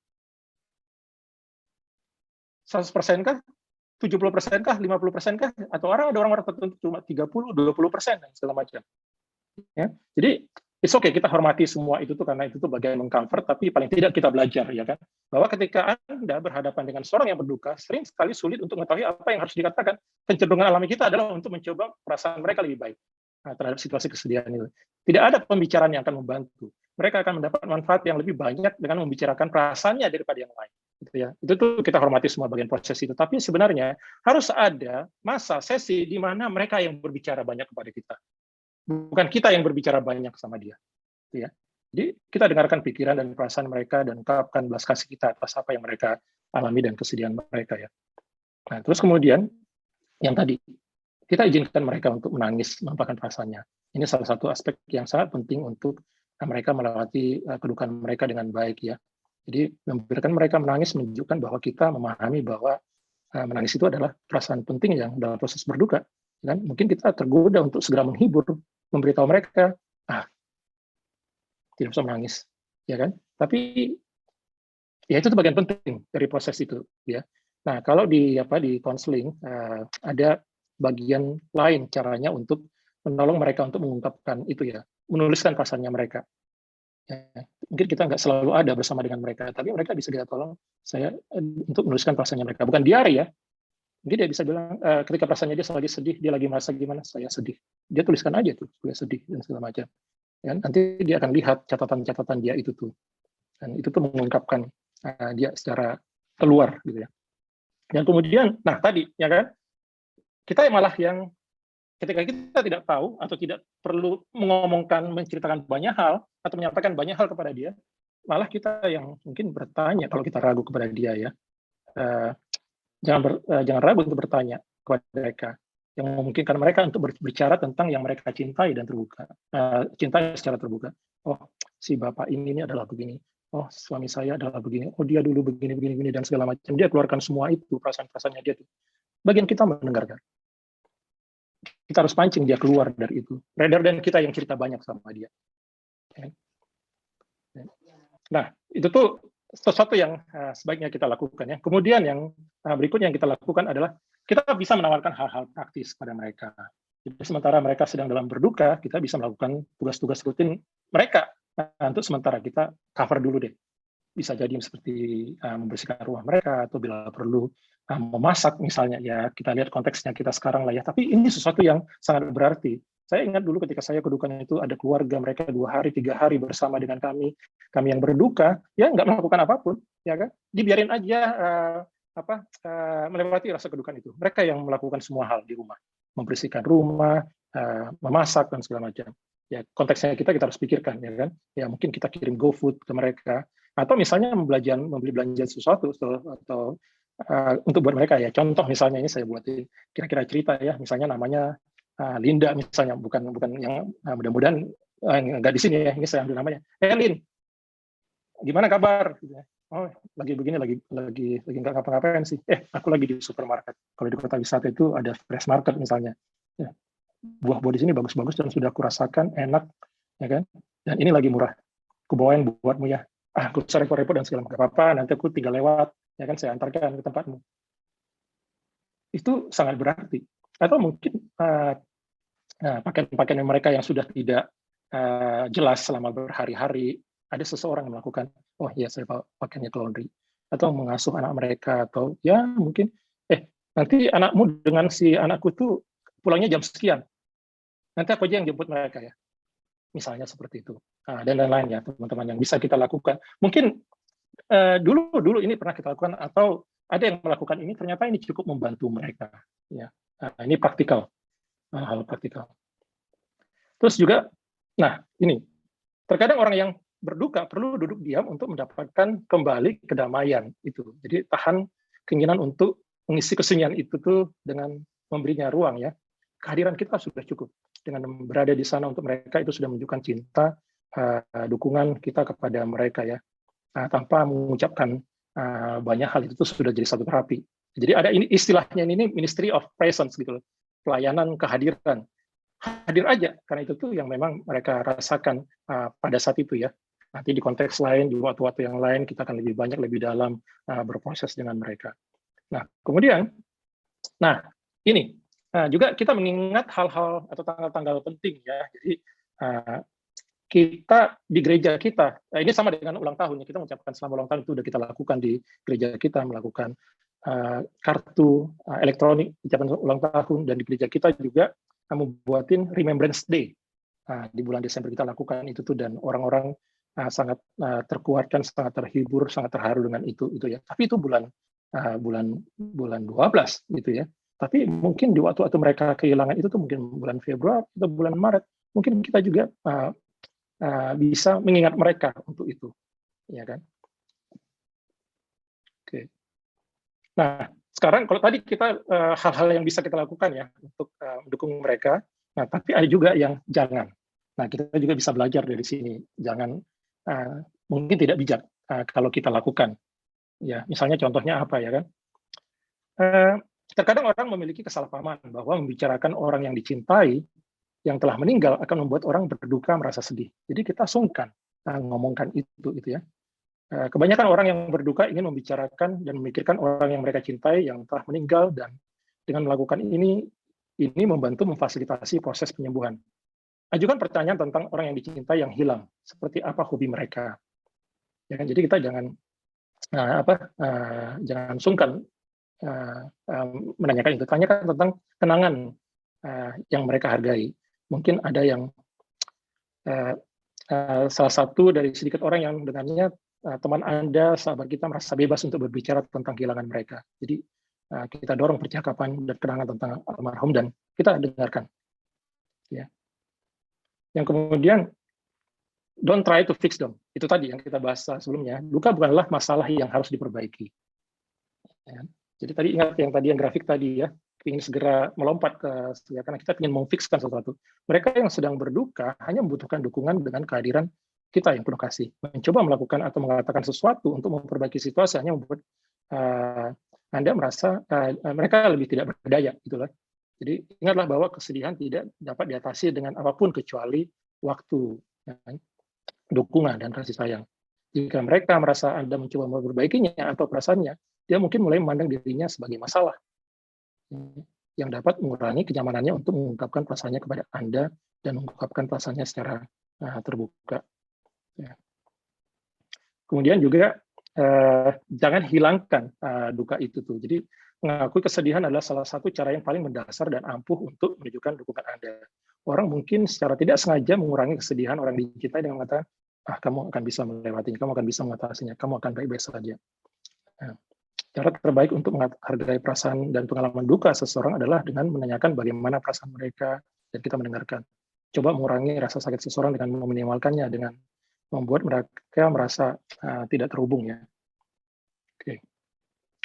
100% kah? 70% kah? 50% kah? Atau ada orang-orang tertentu cuma 30, 20% dan segala macam. Ya. Jadi it's okay, kita hormati semua itu tuh karena itu tuh bagian mengcomfort, tapi paling tidak kita belajar ya kan. Bahwa ketika Anda berhadapan dengan seorang yang berduka, sering sekali sulit untuk mengetahui apa yang harus dikatakan. Kecenderungan alami kita adalah untuk mencoba perasaan mereka lebih baik terhadap situasi kesedihan itu. Tidak ada pembicaraan yang akan membantu. Mereka akan mendapat manfaat yang lebih banyak dengan membicarakan perasaannya daripada yang lain. Gitu ya. Itu tuh kita hormati semua bagian proses itu. Tapi sebenarnya harus ada masa sesi di mana mereka yang berbicara banyak kepada kita. Bukan kita yang berbicara banyak sama dia. Gitu ya. Jadi kita dengarkan pikiran dan perasaan mereka dan ungkapkan belas kasih kita atas apa yang mereka alami dan kesedihan mereka ya. Nah, terus kemudian yang tadi kita izinkan mereka untuk menangis, menampakkan perasaannya. Ini salah satu aspek yang sangat penting untuk mereka melewati kedukaan mereka dengan baik ya. Jadi membiarkan mereka menangis menunjukkan bahwa kita memahami bahwa menangis itu adalah perasaan penting yang dalam proses berduka. Dan mungkin kita tergoda untuk segera menghibur, memberitahu mereka, tidak usah menangis, ya kan? Tapi ya itu bagian penting dari proses itu, ya. Nah kalau di konseling ada bagian lain caranya untuk menolong mereka untuk mengungkapkan itu ya, menuliskan perasaannya mereka. Ya, mungkin kita nggak selalu ada bersama dengan mereka, tapi mereka bisa kita tolong saya untuk menuliskan perasaannya mereka. Bukan diari ya, mungkin dia bisa bilang ketika perasaannya dia lagi sedih, dia lagi merasa gimana, saya sedih. Dia tuliskan aja tuh, saya sedih dan segala macam. Ya, nanti dia akan lihat catatan-catatan dia itu tuh, dan itu tuh mengungkapkan dia secara keluar gitu ya. Dan kemudian, nah tadi ya kan, kita malah yang ketika kita tidak tahu atau tidak perlu menceritakan banyak hal atau menyampaikan banyak hal kepada dia, malah kita yang mungkin bertanya kalau kita ragu kepada dia ya, jangan ragu untuk bertanya kepada mereka yang memungkinkan mereka untuk berbicara tentang yang mereka cintai dan terbuka, cintai secara terbuka. Oh, si bapak ini adalah begini. Oh, suami saya adalah begini. Oh, dia dulu begini dan segala macam. Dia keluarkan semua itu perasaan-perasaannya dia. Bagian kita mendengarkan. Kita harus pancing dia keluar dari itu. Rather than kita yang cerita banyak sama dia. Nah, itu tuh sesuatu yang sebaiknya kita lakukan ya. Kemudian yang berikutnya yang kita lakukan adalah kita bisa menawarkan hal-hal praktis pada mereka. Jadi sementara mereka sedang dalam berduka, kita bisa melakukan tugas-tugas rutin mereka. Untuk sementara kita cover dulu deh. Bisa jadi seperti membersihkan rumah mereka atau bila perlu memasak misalnya ya, kita lihat konteksnya kita sekarang lah ya. Tapi ini sesuatu yang sangat berarti. Saya ingat dulu ketika saya kedukaan itu ada keluarga mereka 2 hari, 3 hari bersama dengan kami yang berduka, ya nggak melakukan apapun, ya kan? Dibiarin aja melewati rasa kedukaan itu. Mereka yang melakukan semua hal di rumah, membersihkan rumah, memasak dan segala macam. Ya konteksnya kita harus pikirkan, ya kan? Ya mungkin kita kirim GoFood ke mereka, atau misalnya membeli belanja sesuatu atau untuk buat mereka ya. Contoh misalnya ini saya buatin kira-kira cerita ya, misalnya namanya Linda misalnya, bukan yang mudah-mudahan nggak di sini ya, ini saya ambil namanya. Lin, gimana kabar? Oh, lagi begini, lagi nggak ngapa-ngapain sih. Aku lagi di supermarket. Kalau di kota wisata itu ada fresh market misalnya. Ya, buah-buah di sini bagus-bagus dan sudah aku rasakan enak, ya kan? Dan ini lagi murah. Aku bawain buatmu ya. Aku usah repot-repot dan segala macam. Apa-apa, nanti aku tinggal lewat, ya kan, saya antarkan ke tempatmu. Itu sangat berarti. Atau mungkin pakaian-pakaian mereka yang sudah tidak jelas selama berhari-hari, ada seseorang yang melakukan, oh ya saya bawa pakaiannya ke laundry, atau mengasuh anak mereka, atau ya mungkin, nanti anakmu dengan si anakku tuh pulangnya jam sekian, nanti aku aja yang jemput mereka ya, misalnya seperti itu. Dan lain-lain ya teman-teman yang bisa kita lakukan. Mungkin dulu ini pernah kita lakukan, atau ada yang melakukan ini, ternyata ini cukup membantu mereka. Ya, ini praktikal, hal praktikal. Terus juga, nah ini, terkadang orang yang berduka perlu duduk diam untuk mendapatkan kembali kedamaian itu. Jadi tahan keinginan untuk mengisi kesunyian itu tuh dengan memberinya ruang ya. Kehadiran kita sudah cukup. Dengan berada di sana untuk mereka itu sudah menunjukkan cinta, dukungan kita kepada mereka ya. Tanpa mengucapkan banyak hal, itu tuh sudah jadi satu terapi. Jadi ada ini istilahnya, ini ministry of presence gitu loh. Pelayanan kehadiran. Hadir aja, karena itu tuh yang memang mereka rasakan pada saat itu ya. Nanti di konteks lain, di waktu-waktu yang lain, kita akan lebih banyak, lebih dalam berproses dengan mereka. Nah, kemudian, ini juga kita mengingat hal-hal atau tanggal-tanggal penting ya. Jadi kita di gereja kita, ini sama dengan ulang tahun, kita mengucapkan selamat ulang tahun, itu sudah kita lakukan di gereja kita, melakukan kartu elektronik ucapan ulang tahun, dan di gereja kita juga membuatin Remembrance Day. Di bulan Desember kita lakukan itu tuh, dan orang-orang sangat terkuatkan, sangat terhibur, sangat terharu dengan itu ya. Tapi itu bulan 12 gitu ya. Tapi mungkin di waktu mereka kehilangan itu tuh mungkin bulan Februari atau bulan Maret, mungkin kita juga bisa mengingat mereka untuk itu, ya kan? Oke. Nah, sekarang kalau tadi kita hal-hal yang bisa kita lakukan ya untuk mendukung mereka, nah tapi ada juga yang jangan. Nah, kita juga bisa belajar dari sini. Jangan, mungkin tidak bijak kalau kita lakukan. Ya, misalnya contohnya apa ya kan? Terkadang orang memiliki kesalahpahaman bahwa membicarakan orang yang dicintai yang telah meninggal akan membuat orang berduka, merasa sedih. Jadi kita sungkan ngomongkan itu ya. Kebanyakan orang yang berduka ingin membicarakan dan memikirkan orang yang mereka cintai yang telah meninggal, dan dengan melakukan ini membantu memfasilitasi proses penyembuhan. Ajukan pertanyaan tentang orang yang dicintai yang hilang, seperti apa hobi mereka. Ya kan? Jadi kita jangan jangan sungkan menanyakan itu. Tanyakan tentang kenangan yang mereka hargai. Mungkin ada yang salah satu dari sedikit orang yang dengannya teman Anda, sahabat kita merasa bebas untuk berbicara tentang kehilangan mereka. Jadi kita dorong percakapan dan kenangan tentang almarhum dan kita dengarkan. Ya. Yang kemudian, don't try to fix them. Itu tadi yang kita bahas sebelumnya. Duka bukanlah masalah yang harus diperbaiki. Ya. Jadi tadi ingat yang grafik tadi ya, ingin segera melompat karena kita ingin memfikskan sesuatu. Mereka yang sedang berduka hanya membutuhkan dukungan dengan kehadiran kita yang penuh kasih. Mencoba melakukan atau mengatakan sesuatu untuk memperbaiki situasi hanya membuat Anda merasa mereka lebih tidak berdaya, gitulah. Jadi ingatlah bahwa kesedihan tidak dapat diatasi dengan apapun kecuali waktu, dukungan dan kasih sayang. Jika mereka merasa Anda mencoba memperbaikinya atau perasaannya, dia mungkin mulai memandang dirinya sebagai masalah yang dapat mengurangi kenyamanannya untuk mengungkapkan perasaannya kepada Anda dan mengungkapkan perasaannya secara terbuka. Ya. Kemudian juga jangan hilangkan duka itu tuh. Jadi mengakui kesedihan adalah salah satu cara yang paling mendasar dan ampuh untuk menunjukkan dukungan Anda. Orang mungkin secara tidak sengaja mengurangi kesedihan orang dicintai dengan mengatakan, kamu akan bisa melewatinya, kamu akan bisa mengatasinya, kamu akan baik-baik saja. Nah, cara terbaik untuk menghargai perasaan dan pengalaman duka seseorang adalah dengan menanyakan bagaimana perasaan mereka dan kita mendengarkan. Coba mengurangi rasa sakit seseorang dengan meminimalkannya, dengan membuat mereka merasa tidak terhubung ya. Oke.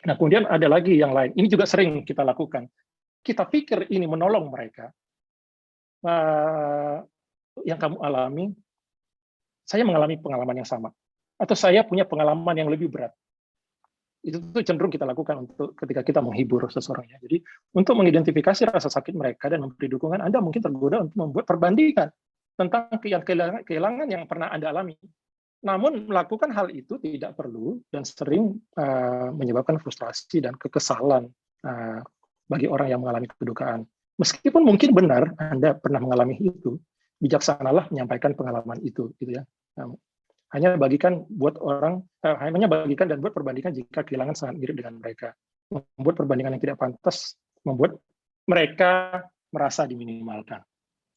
Nah, kemudian ada lagi yang lain. Ini juga sering kita lakukan. Kita pikir ini menolong mereka. Yang kamu alami, saya mengalami pengalaman yang sama. Atau saya punya pengalaman yang lebih berat. Itu tuh cenderung kita lakukan untuk ketika kita menghibur seseorang ya. Jadi untuk mengidentifikasi rasa sakit mereka dan memberi dukungan, Anda mungkin tergoda untuk membuat perbandingan tentang kehilangan yang pernah Anda alami. Namun melakukan hal itu tidak perlu dan sering menyebabkan frustrasi dan kekesalan bagi orang yang mengalami kedukaan. Meskipun mungkin benar Anda pernah mengalami itu, bijaksanalah menyampaikan pengalaman itu, gitu ya. hanya bagikan buat orang, hanya bagikan dan buat perbandingan jika kehilangan sangat mirip dengan mereka. Membuat perbandingan yang tidak pantas, membuat mereka merasa diminimalkan.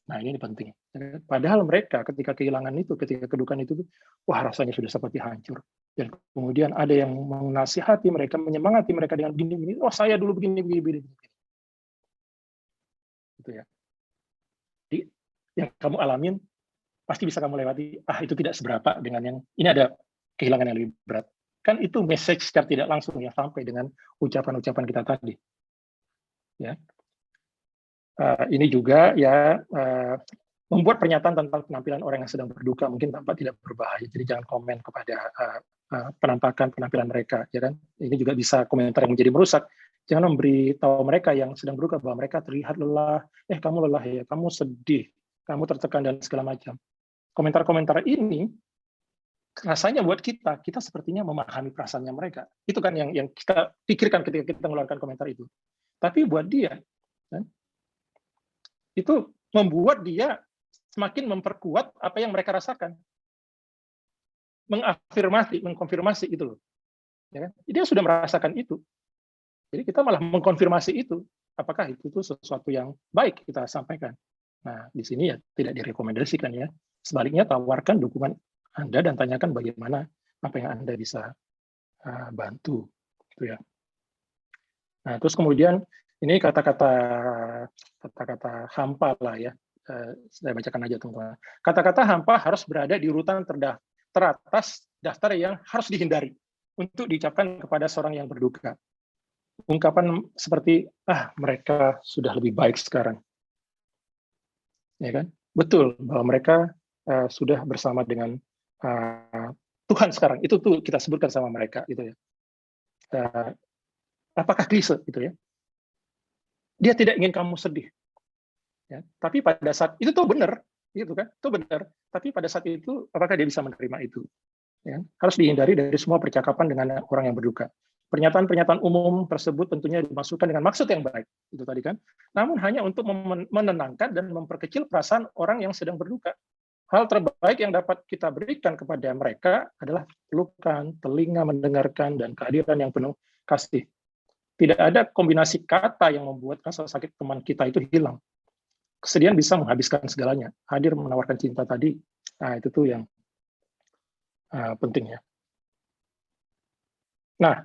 Nah, ini penting. Padahal mereka ketika kehilangan itu, ketika kedukaan itu, wah rasanya sudah seperti hancur. Dan kemudian ada yang menasihati mereka, menyemangati mereka dengan begini-begini, oh saya dulu begini-begini. Gitu ya. Jadi, yang kamu alamin, pasti bisa kamu lewati, itu tidak seberapa dengan yang, ini ada kehilangan yang lebih berat. Kan itu message secara tidak langsung ya, sampai dengan ucapan-ucapan kita tadi. Ya. Ini juga ya membuat pernyataan tentang penampilan orang yang sedang berduka mungkin tampak tidak berbahaya, jadi jangan komen kepada penampakan penampilan mereka, ya kan? Ini juga bisa komentar yang menjadi merusak. Jangan memberi tahu mereka yang sedang berduka bahwa mereka terlihat lelah, kamu lelah ya, kamu sedih, kamu tertekan dan segala macam. Komentar-komentar ini rasanya buat kita sepertinya memahami perasaannya mereka. Itu kan yang kita pikirkan ketika kita mengeluarkan komentar itu. Tapi buat dia, kan, itu membuat dia semakin memperkuat apa yang mereka rasakan. Mengkonfirmasi itu loh. Ya kan? Dia sudah merasakan itu. Jadi kita malah mengkonfirmasi itu. Apakah itu tuh sesuatu yang baik kita sampaikan. Nah, di sini ya tidak direkomendasikan ya. Sebaliknya tawarkan dukungan Anda dan tanyakan bagaimana apa yang Anda bisa bantu. Gitu ya. Nah, terus kemudian ini kata-kata hampa lah ya. Saya bacakan aja teman-teman. Kata-kata hampa harus berada di urutan teratas daftar yang harus dihindari untuk diucapkan kepada seorang yang berduka. Ungkapan seperti, mereka sudah lebih baik sekarang. Ya kan? Betul bahwa mereka sudah bersama dengan Tuhan sekarang. Itu tuh kita sebutkan sama mereka gitu ya. Apakah klise gitu ya? Dia tidak ingin kamu sedih. Ya, tapi pada saat itu tuh benar, gitu kan? Itu benar. Tapi pada saat itu apakah dia bisa menerima itu? Ya, harus dihindari dari semua percakapan dengan orang yang berduka. Pernyataan-pernyataan umum tersebut tentunya dimasukkan dengan maksud yang baik, itu tadi kan. Namun hanya untuk menenangkan dan memperkecil perasaan orang yang sedang berduka. Hal terbaik yang dapat kita berikan kepada mereka adalah pelukan, telinga mendengarkan, dan kehadiran yang penuh kasih. Tidak ada kombinasi kata yang membuat rasa sakit teman kita itu hilang. Kesedihan bisa menghabiskan segalanya. Hadir menawarkan cinta tadi, itu tuh yang penting ya. Nah,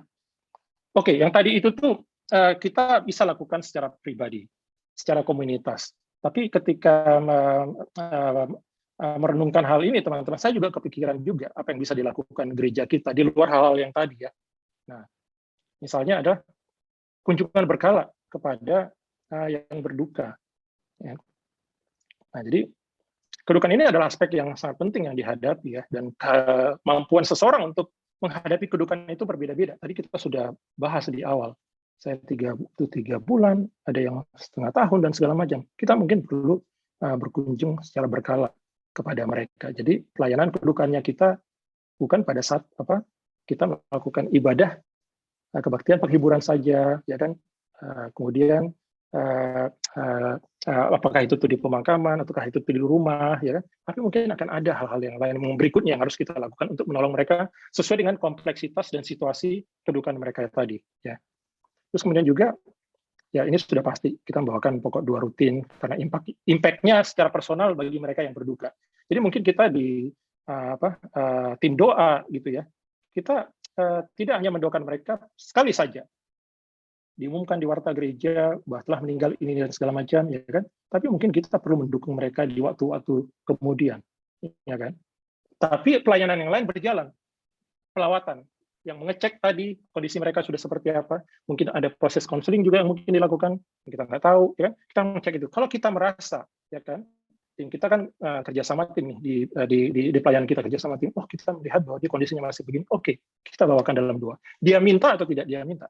oke, yang tadi itu tuh kita bisa lakukan secara pribadi, secara komunitas. Tapi ketika merenungkan hal ini, teman-teman, saya juga kepikiran juga apa yang bisa dilakukan gereja kita di luar hal-hal yang tadi ya. Nah, misalnya ada kunjungan berkala kepada yang berduka. Ya. Nah, jadi kedukaan ini adalah aspek yang sangat penting yang dihadapi ya, dan kemampuan seseorang untuk menghadapi kedukaan itu berbeda-beda. Tadi kita sudah bahas di awal. Saya 3 bulan, ada yang setengah tahun dan segala macam. Kita mungkin perlu berkunjung secara berkala kepada mereka. Jadi pelayanan kedukaannya kita bukan pada saat kita melakukan ibadah kebaktian penghiburan saja, ya kan? Kemudian apakah itu tuh di pemakaman, ataukah itu tuh di rumah, ya kan? Tapi mungkin akan ada hal-hal yang lain berikutnya yang harus kita lakukan untuk menolong mereka sesuai dengan kompleksitas dan situasi kedukaan mereka tadi. Ya. Terus kemudian juga, ya ini sudah pasti kita membawakan pokok 2 rutin karena impact-nya secara personal bagi mereka yang berduka. Jadi mungkin kita di tim doa gitu ya, kita tidak hanya mendoakan mereka sekali saja, diumumkan di warta gereja bahwa telah meninggal ini dan segala macam, ya kan? Tapi mungkin kita perlu mendukung mereka di waktu-waktu kemudian, ya kan? Tapi pelayanan yang lain berjalan, pelawatan yang mengecek tadi kondisi mereka sudah seperti apa, mungkin ada proses konseling juga yang mungkin dilakukan, kita nggak tahu, ya kan? Kita mengecek itu. Kalau kita merasa, ya kan? Tim kita kan kerjasama tim nih di pelayanan kita kerjasama tim. Oh, kita melihat bahwa dia kondisinya masih begini. Oke, kita bawakan dalam doa. Dia minta atau tidak dia minta?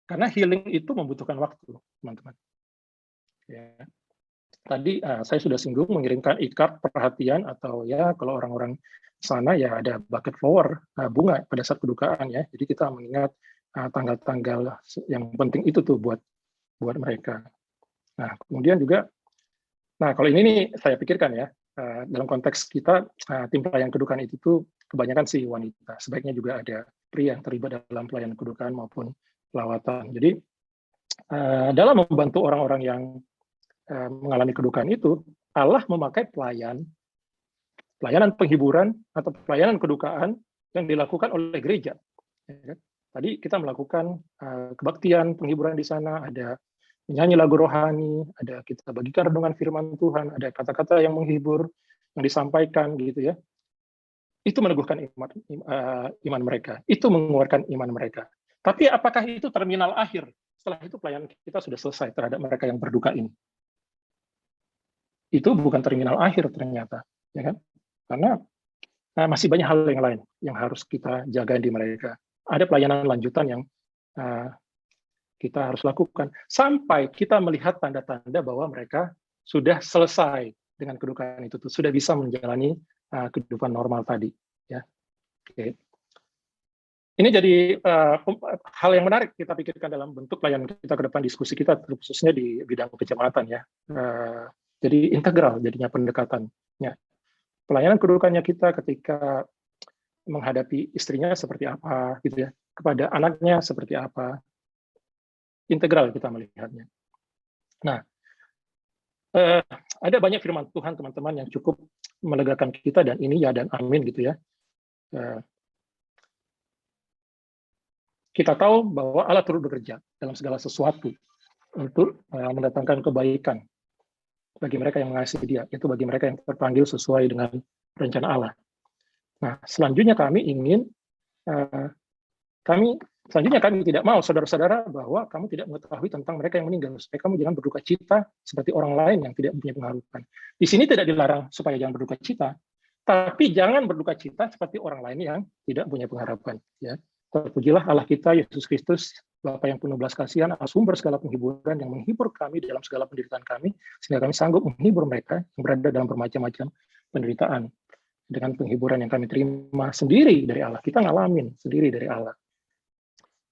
Karena healing itu membutuhkan waktu, teman-teman. Ya. Tadi saya sudah singgung mengirimkan ikat perhatian atau ya kalau orang-orang sana ya ada bucket flower bunga pada saat kedukaan ya. Jadi kita mengingat tanggal-tanggal yang penting itu tuh buat mereka. Nah kemudian juga, nah kalau ini nih saya pikirkan ya, dalam konteks kita, tim pelayanan kedukaan itu tuh kebanyakan sih wanita. Sebaiknya juga ada pria yang terlibat dalam pelayanan kedukaan maupun pelawatan. Jadi dalam membantu orang-orang yang mengalami kedukaan itu, Allah memakai pelayanan penghiburan atau pelayanan kedukaan yang dilakukan oleh gereja. Tadi kita melakukan kebaktian penghiburan di sana, ada menyanyi lagu rohani, ada kita bagikan renungan firman Tuhan, ada kata-kata yang menghibur, yang disampaikan gitu ya. Itu meneguhkan iman mereka, itu menguatkan iman mereka. Tapi apakah itu terminal akhir? Setelah itu pelayanan kita sudah selesai terhadap mereka yang berduka ini. Itu bukan terminal akhir ternyata, ya kan? Karena masih banyak hal yang lain yang harus kita jaga di mereka. Ada pelayanan lanjutan yang kita harus lakukan sampai kita melihat tanda-tanda bahwa mereka sudah selesai dengan kedukaan itu, sudah bisa menjalani kehidupan normal tadi. Ya, oke. Ini jadi hal yang menarik kita pikirkan dalam bentuk pelayanan kita ke depan, diskusi kita khususnya di bidang kejamaatan ya. Jadi integral jadinya pendekatannya. Pelayanan kedudukannya kita ketika menghadapi istrinya seperti apa gitu ya, kepada anaknya seperti apa, integral kita melihatnya. Nah, ada banyak firman Tuhan teman-teman yang cukup melegakan kita, dan ini ya dan amin gitu ya. Kita tahu bahwa Allah turut bekerja dalam segala sesuatu untuk mendatangkan kebaikan bagi mereka yang mengasihi Dia, itu bagi mereka yang terpanggil sesuai dengan rencana Allah. Nah, selanjutnya kami tidak mau saudara-saudara bahwa kamu tidak mengetahui tentang mereka yang meninggal, supaya kamu jangan berduka cita seperti orang lain yang tidak punya pengharapan. Di sini tidak dilarang supaya jangan berduka cita, tapi jangan berduka cita seperti orang lain yang tidak punya pengharapan. Ya, terpujilah Allah kita Yesus Kristus, Bapa yang penuh belas kasihan, sumber segala penghiburan yang menghibur kami dalam segala penderitaan kami, sehingga kami sanggup menghibur mereka yang berada dalam bermacam-macam penderitaan. Dengan penghiburan yang kami terima sendiri dari Allah, kita ngalamin sendiri dari Allah.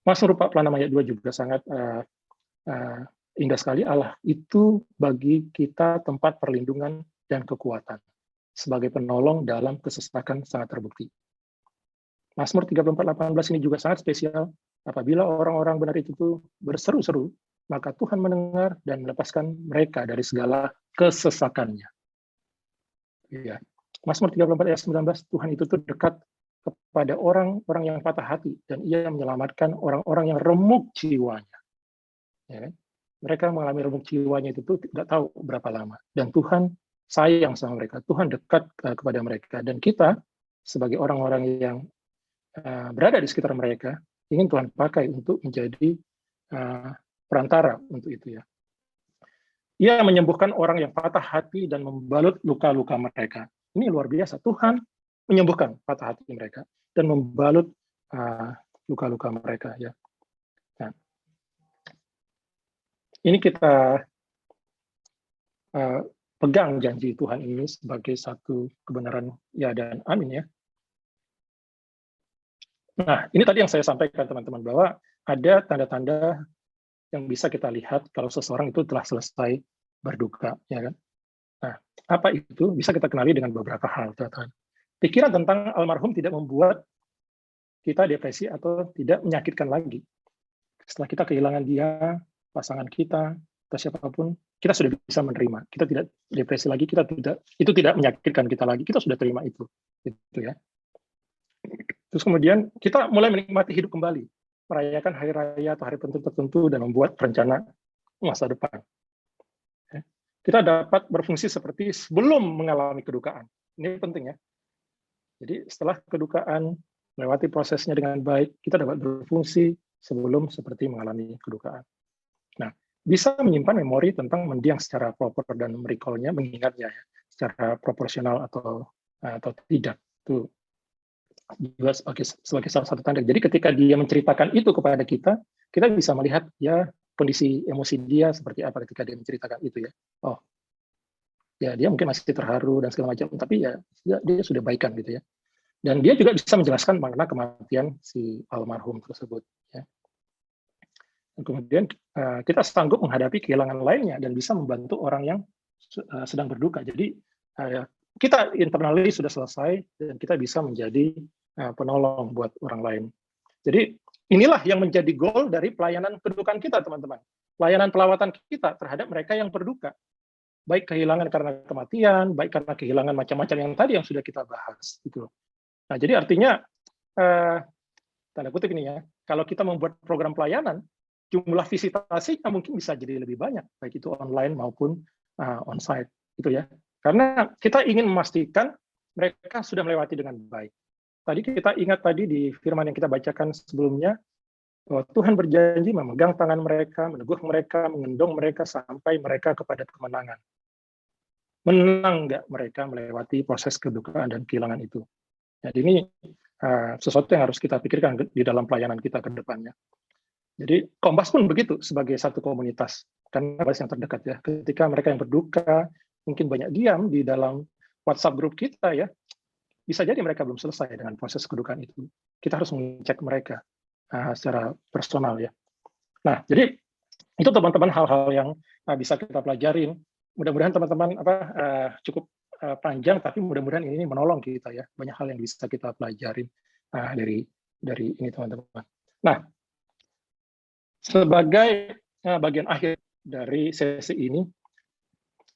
Mazmur 46 ayat 2 juga sangat indah sekali. Allah itu bagi kita tempat perlindungan dan kekuatan, sebagai penolong dalam kesesakan sangat terbukti. Mazmur 34:18 ini juga sangat spesial. Apabila orang-orang benar itu berseru-seru, maka Tuhan mendengar dan melepaskan mereka dari segala kesesakannya. Ya. Mazmur 34 ayat 19, Tuhan itu tuh dekat kepada orang-orang yang patah hati, dan Ia menyelamatkan orang-orang yang remuk jiwanya. Ya, mereka mengalami remuk jiwanya itu tuh tidak tahu berapa lama, dan Tuhan sayang sama mereka, Tuhan dekat kepada mereka, dan kita sebagai orang-orang yang berada di sekitar mereka ingin Tuhan pakai untuk menjadi perantara untuk itu ya. Ia menyembuhkan orang yang patah hati dan membalut luka-luka mereka. Ini luar biasa. Tuhan menyembuhkan patah hati mereka dan membalut luka-luka mereka. Ya. Nah, ini kita pegang janji Tuhan ini sebagai satu kebenaran ya dan amin ya. Nah, ini tadi yang saya sampaikan teman-teman, bahwa ada tanda-tanda yang bisa kita lihat kalau seseorang itu telah selesai berduka, ya kan? Nah, apa itu? Bisa kita kenali dengan beberapa hal, teman-teman. Pikiran tentang almarhum tidak membuat kita depresi atau tidak menyakitkan lagi. Setelah kita kehilangan dia, pasangan kita, atau siapapun, kita sudah bisa menerima. Kita tidak depresi lagi, itu tidak menyakitkan kita lagi. Kita sudah terima itu, gitu ya. Terus kemudian kita mulai menikmati hidup kembali, merayakan hari raya atau hari tertentu dan membuat rencana masa depan. Kita dapat berfungsi seperti sebelum mengalami kedukaan. Ini penting ya. Jadi setelah kedukaan, melewati prosesnya dengan baik, kita dapat berfungsi sebelum seperti mengalami kedukaan. Nah, bisa menyimpan memori tentang mendiang secara proper dan merecall-nya, mengingatnya ya, secara proporsional atau tidak. Itu juga sebagai salah satu tanda. Jadi ketika dia menceritakan itu kepada kita bisa melihat ya kondisi emosi dia seperti apa ketika dia menceritakan itu ya. Oh, ya dia mungkin masih terharu dan segala macam, tapi ya dia sudah baikan gitu ya. Dan dia juga bisa menjelaskan makna kematian si almarhum tersebut. Ya. Dan kemudian kita sanggup menghadapi kehilangan lainnya dan bisa membantu orang yang sedang berduka. Jadi kita internally sudah selesai dan kita bisa menjadi penolong buat orang lain. Jadi inilah yang menjadi goal dari pelayanan kedukaan kita, teman-teman. Pelayanan pelawatan kita terhadap mereka yang berduka. Baik kehilangan karena kematian, baik karena kehilangan macam-macam yang tadi yang sudah kita bahas. Gitu. Nah, jadi artinya, tanda kutip ini ya, kalau kita membuat program pelayanan, jumlah visitasinya mungkin bisa jadi lebih banyak, baik itu online maupun on-site. Gitu ya. Karena kita ingin memastikan mereka sudah melewati dengan baik. Tadi kita ingat tadi di firman yang kita bacakan sebelumnya, bahwa Tuhan berjanji memegang tangan mereka, meneguh mereka, mengendong mereka sampai mereka kepada kemenangan. Menang nggak mereka melewati proses kedukaan dan kehilangan itu. Jadi ini sesuatu yang harus kita pikirkan di dalam pelayanan kita ke depannya. Jadi Kompas pun begitu sebagai satu komunitas, karena yang terdekat ya. Ketika mereka yang berduka, mungkin banyak diam di dalam WhatsApp grup kita ya, bisa jadi mereka belum selesai dengan proses kedukaan itu. Kita harus mengecek mereka secara personal ya. Nah, jadi itu teman-teman hal-hal yang bisa kita pelajarin. Mudah-mudahan teman-teman cukup panjang, tapi mudah-mudahan ini menolong kita ya. Banyak hal yang bisa kita pelajarin dari ini teman-teman. Nah, sebagai bagian akhir dari sesi ini,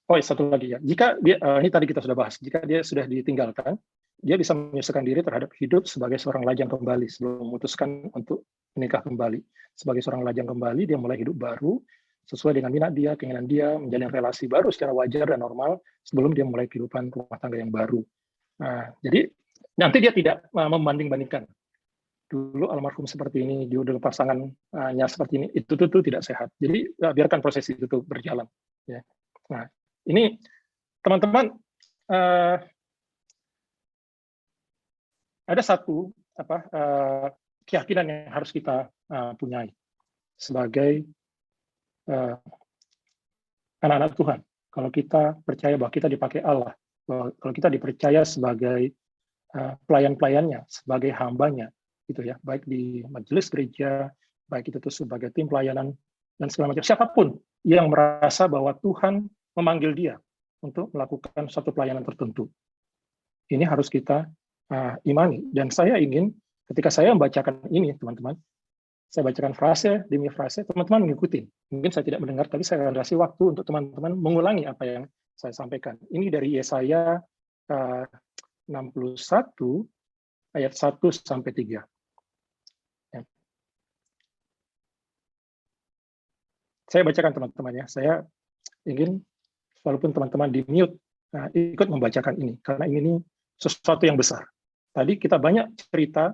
satu lagi ya. Jika dia, ini tadi kita sudah bahas, jika dia sudah ditinggalkan, dia bisa menyesuaikan diri terhadap hidup sebagai seorang lajang kembali sebelum memutuskan untuk menikah kembali. Sebagai seorang lajang kembali, dia mulai hidup baru sesuai dengan minat dia, keinginan dia, menjalin relasi baru secara wajar dan normal sebelum dia mulai kehidupan rumah tangga yang baru. Jadi nanti dia tidak membanding-bandingkan. Dulu almarhum seperti ini, dulu pasangannya seperti ini, itu tidak sehat. Jadi biarkan proses itu berjalan. Ya. Nah, ini teman-teman ada satu keyakinan yang harus kita punyai sebagai anak-anak Tuhan. Kalau kita percaya bahwa kita dipakai Allah, kalau kita dipercaya sebagai pelayan-pelayannya, sebagai hambanya, gitu ya, baik di majelis gereja, baik itu sebagai tim pelayanan dan segala macam, siapapun yang merasa bahwa Tuhan memanggil dia untuk melakukan suatu pelayanan tertentu. Ini harus kita imani. Dan saya ingin, ketika saya membacakan ini, teman-teman, saya bacakan frase demi frase, teman-teman mengikuti. Mungkin saya tidak mendengar, tapi saya akan kasih waktu untuk teman-teman mengulangi apa yang saya sampaikan. Ini dari Yesaya 61, ayat 1-3. Ya. Saya bacakan teman-teman ya, saya ingin walaupun teman-teman di mute ikut membacakan ini karena ini sesuatu yang besar. Tadi kita banyak cerita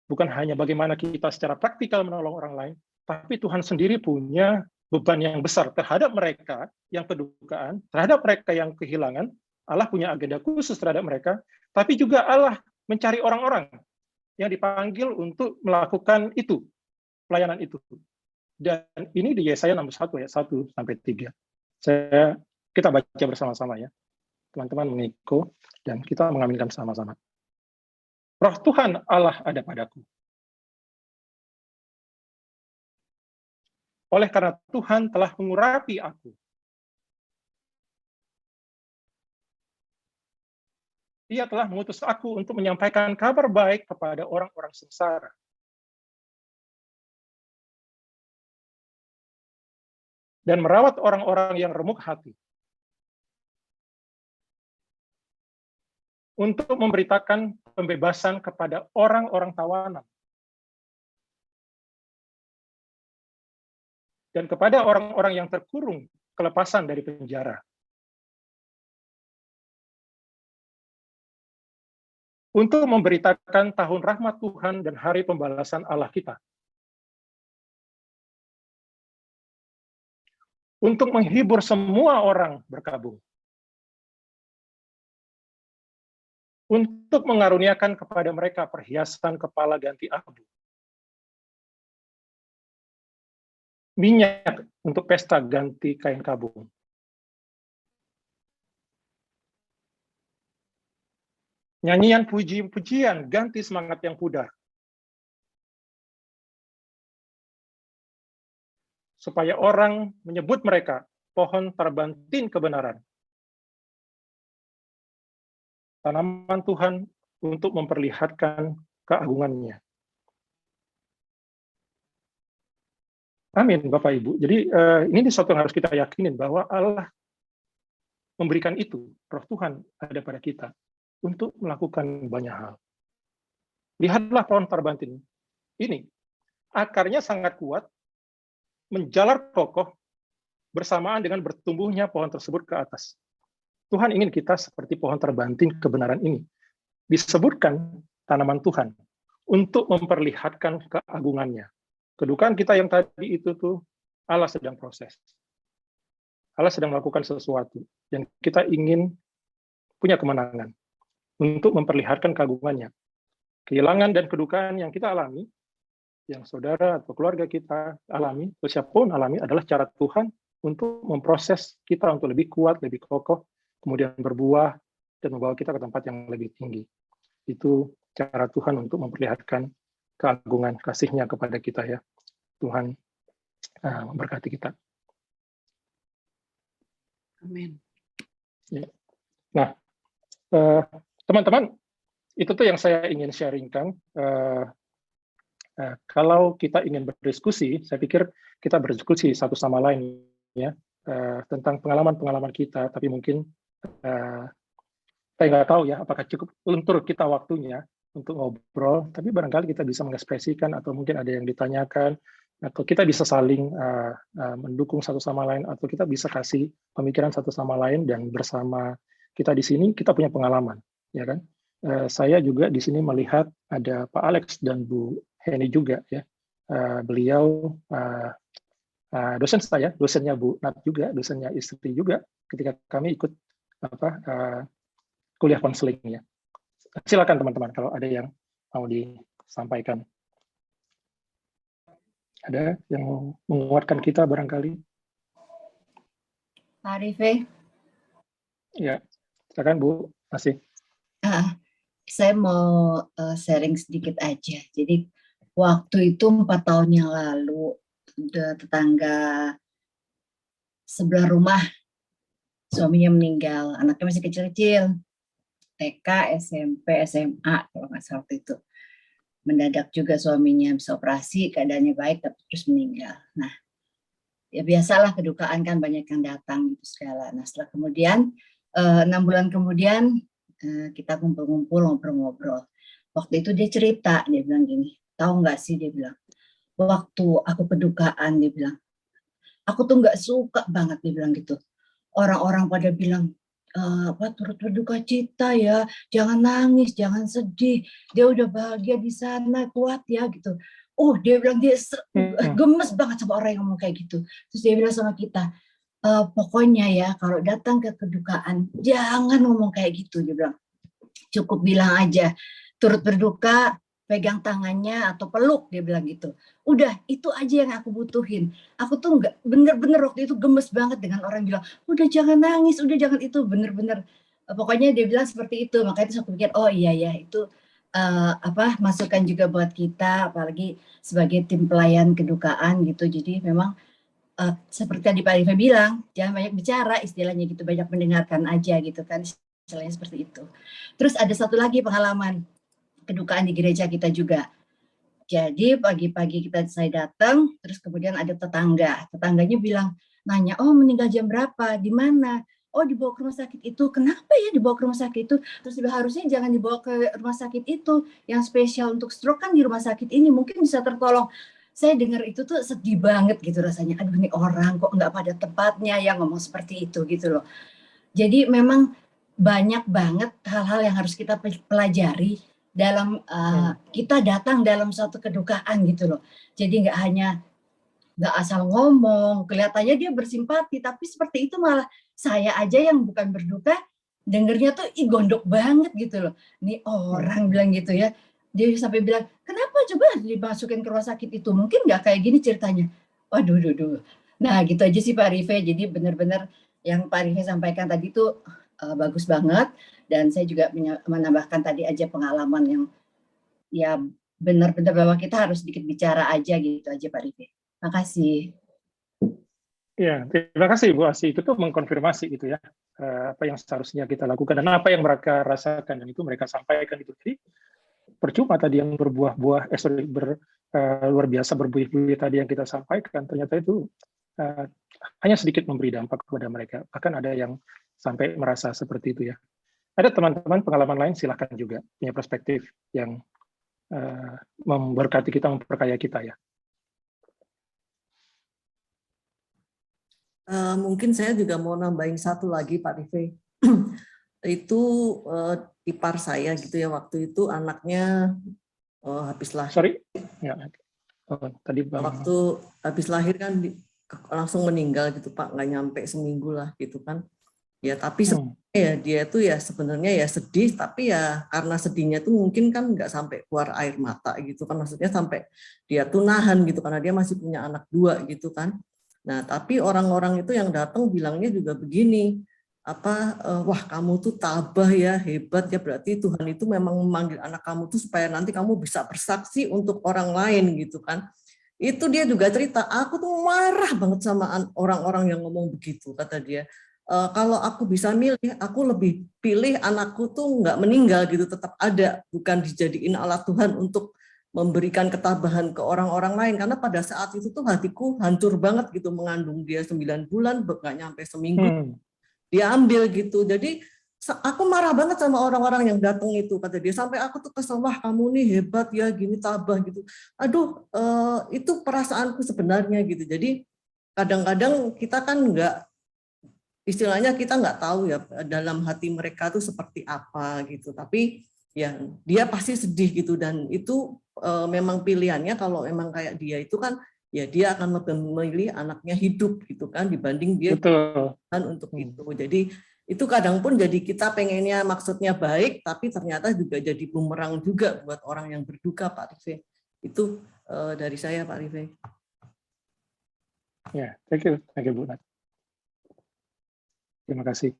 bukan hanya bagaimana kita secara praktikal menolong orang lain, tapi Tuhan sendiri punya beban yang besar terhadap mereka yang kedukaan, terhadap mereka yang kehilangan. Allah punya agenda khusus terhadap mereka, tapi juga Allah mencari orang-orang yang dipanggil untuk melakukan itu, pelayanan itu. Dan ini di Yesaya 61 ayat 1-3. Kita baca bersama-sama ya. Teman-teman mengikut dan kita mengaminkan sama-sama. Roh Tuhan Allah ada padaku. Oleh karena Tuhan telah mengurapi aku. Dia telah mengutus aku untuk menyampaikan kabar baik kepada orang-orang sengsara. Dan merawat orang-orang yang remuk hati. Untuk memberitakan pembebasan kepada orang-orang tawanan. Dan kepada orang-orang yang terkurung kelepasan dari penjara. Untuk memberitakan tahun rahmat Tuhan dan hari pembalasan Allah kita. Untuk menghibur semua orang berkabung. Untuk mengaruniakan kepada mereka perhiasan kepala ganti abu. Minyak untuk pesta ganti kain kabung. Nyanyian puji-pujian ganti semangat yang pudar. Supaya orang menyebut mereka pohon terbantin kebenaran. tanaman Tuhan untuk memperlihatkan keagungannya. Amin, Bapak Ibu. Jadi ini sesuatu yang harus kita yakinin bahwa Allah memberikan itu, Roh Tuhan ada pada kita untuk melakukan banyak hal. Lihatlah pohon tarbantin ini, akarnya sangat kuat, menjalar kokoh bersamaan dengan bertumbuhnya pohon tersebut ke atas. Tuhan ingin kita seperti pohon terbanting kebenaran ini. Disebutkan tanaman Tuhan untuk memperlihatkan keagungannya. Kedukaan kita yang tadi itu tuh Allah sedang proses. Allah sedang melakukan sesuatu yang kita ingin punya kemenangan untuk memperlihatkan keagungannya. Kehilangan dan kedukaan yang kita alami, yang saudara atau keluarga kita alami, atau siapapun alami, adalah cara Tuhan untuk memproses kita untuk lebih kuat, lebih kokoh, kemudian berbuah, dan membawa kita ke tempat yang lebih tinggi. Itu cara Tuhan untuk memperlihatkan keagungan kasih-Nya kepada kita ya. Tuhan memberkati kita. Amin. Ya. Nah, teman-teman, itu tuh yang saya ingin sharingkan. Kalau kita ingin berdiskusi, saya pikir kita berdiskusi satu sama lain ya tentang pengalaman-pengalaman kita. Tapi mungkin saya nggak tahu ya apakah cukup luntur kita waktunya untuk ngobrol. Tapi barangkali kita bisa mengekspresikan atau mungkin ada yang ditanyakan. Atau kita bisa saling mendukung satu sama lain, atau kita bisa kasih pemikiran satu sama lain, dan bersama kita di sini kita punya pengalaman, ya kan? Saya juga di sini melihat ada Pak Alex dan Bu Heni juga, ya. Beliau dosen saya, dosennya Bu Nat juga, dosennya istri juga, ketika kami ikut kuliah konseling ya. Silakan teman-teman kalau ada yang mau disampaikan. Ada yang mau menguatkan kita barangkali? Pak Arife? Ya, silakan Bu, masih. Saya mau sharing sedikit aja. Jadi waktu itu 4 tahun yang lalu, tetangga sebelah rumah suaminya meninggal, anaknya masih kecil-kecil, TK, SMP, SMA kalau nggak salah waktu itu. Mendadak juga suaminya bisa operasi, keadaannya baik, tapi terus meninggal. Nah, ya biasalah kedukaan kan banyak yang datang gitu segala. Nah, setelah kemudian 6 bulan kemudian kita kumpul-kumpul ngobrol-ngobrol. Waktu itu dia cerita, dia bilang gini, tahu nggak sih, dia bilang, waktu aku kedukaan, dia bilang, aku tuh nggak suka banget, dia bilang gitu. Orang-orang pada bilang, turut berduka cita ya, jangan nangis, jangan sedih, dia udah bahagia di sana, kuat ya gitu. Dia bilang dia gemes banget sama orang yang ngomong kayak gitu. Terus dia bilang sama kita, pokoknya ya kalau datang ke kedukaan jangan ngomong kayak gitu, dia bilang. Cukup bilang aja turut berduka, pegang tangannya atau peluk, dia bilang gitu. Udah, itu aja yang aku butuhin. Aku tuh nggak bener-bener waktu itu gemes banget dengan orang bilang, udah jangan nangis, udah jangan itu, bener-bener. Pokoknya dia bilang seperti itu. Makanya itu aku pikir, oh iya ya itu masukan juga buat kita, apalagi sebagai tim pelayan kedukaan gitu. Jadi memang seperti tadi Pak Arife bilang, jangan banyak bicara, istilahnya gitu, banyak mendengarkan aja gitu kan, istilahnya seperti itu. Terus ada satu lagi pengalaman kedukaan di gereja kita juga. Jadi pagi-pagi saya datang, terus kemudian ada tetangganya bilang, nanya, oh meninggal jam berapa, di mana? Oh dibawa ke rumah sakit itu, kenapa ya dibawa ke rumah sakit itu? Terus harusnya jangan dibawa ke rumah sakit itu, yang spesial untuk stroke kan di rumah sakit ini, mungkin bisa tertolong. Saya dengar itu tuh sedih banget gitu rasanya, aduh ini orang kok nggak pada tempatnya ya ngomong seperti itu gitu loh. Jadi memang banyak banget hal-hal yang harus kita pelajari dalam kita datang dalam suatu kedukaan gitu loh. Jadi nggak asal ngomong, kelihatannya dia bersimpati, tapi seperti itu malah saya aja yang bukan berduka, dengernya tuh gondok banget gitu loh. Nih orang bilang gitu ya, dia sampai bilang, kenapa coba dimasukin ke rumah sakit itu? Mungkin nggak kayak gini ceritanya. Waduh. Nah gitu aja sih Pak Arife, jadi benar-benar yang Pak Arife sampaikan tadi tuh bagus banget, dan saya juga menambahkan tadi aja pengalaman yang ya benar-benar bahwa kita harus sedikit bicara aja gitu aja Pak Arife. Makasih. Ya, terima kasih Bu Asi. Itu tuh mengkonfirmasi gitu ya, apa yang seharusnya kita lakukan dan apa yang mereka rasakan, dan itu mereka sampaikan itu. Jadi percuma tadi yang berbuah-buah, luar biasa berbuih-buih tadi yang kita sampaikan, ternyata itu uh, hanya sedikit memberi dampak kepada mereka. Bahkan ada yang sampai merasa seperti itu ya. Ada teman-teman pengalaman lain, silahkan juga punya perspektif yang memberkati kita, memperkaya kita ya. Mungkin saya juga mau nambahin satu lagi Pak Rife. Itu ipar saya gitu ya, waktu itu anaknya habis lahir. Sorry, ya. Tadi waktu habis lahir kan langsung meninggal gitu Pak, nggak nyampe seminggu lah gitu kan. Ya tapi sebenarnya ya dia itu ya sebenarnya ya sedih, tapi ya karena sedihnya tuh mungkin kan nggak sampai keluar air mata gitu kan, maksudnya sampai dia tuh nahan gitu karena dia masih punya anak 2 gitu kan. Nah, tapi orang-orang itu yang datang bilangnya juga begini, wah kamu tuh tabah ya, hebat ya, berarti Tuhan itu memang memanggil anak kamu tuh supaya nanti kamu bisa bersaksi untuk orang lain gitu kan. Itu dia juga cerita, aku tuh marah banget sama orang-orang yang ngomong begitu, kata dia. Kalau aku bisa milih, aku lebih pilih anakku tuh nggak meninggal gitu, tetap ada, bukan dijadiin alat Tuhan untuk memberikan ketabahan ke orang-orang lain, karena pada saat itu tuh hatiku hancur banget gitu, mengandung dia 9 bulan, nggak nyampe seminggu dia ambil gitu. Jadi aku marah banget sama orang-orang yang datang itu, kata dia, sampai aku tuh kesel, wah kamu nih hebat ya, gini tabah gitu. Aduh, itu perasaanku sebenarnya gitu. Jadi kadang-kadang kita kan nggak, istilahnya kita nggak tahu ya dalam hati mereka tuh seperti apa gitu. Tapi ya dia pasti sedih gitu, dan itu memang pilihannya. Kalau memang kayak dia itu kan ya dia akan lebih memilih anaknya hidup gitu kan, dibanding dia untuk itu. Jadi itu kadang pun jadi kita pengennya maksudnya baik, tapi ternyata juga jadi bumerang juga buat orang yang berduka Pak Rife. Itu dari saya Pak Rife. Ya, thank you Bu Nat. Terima kasih.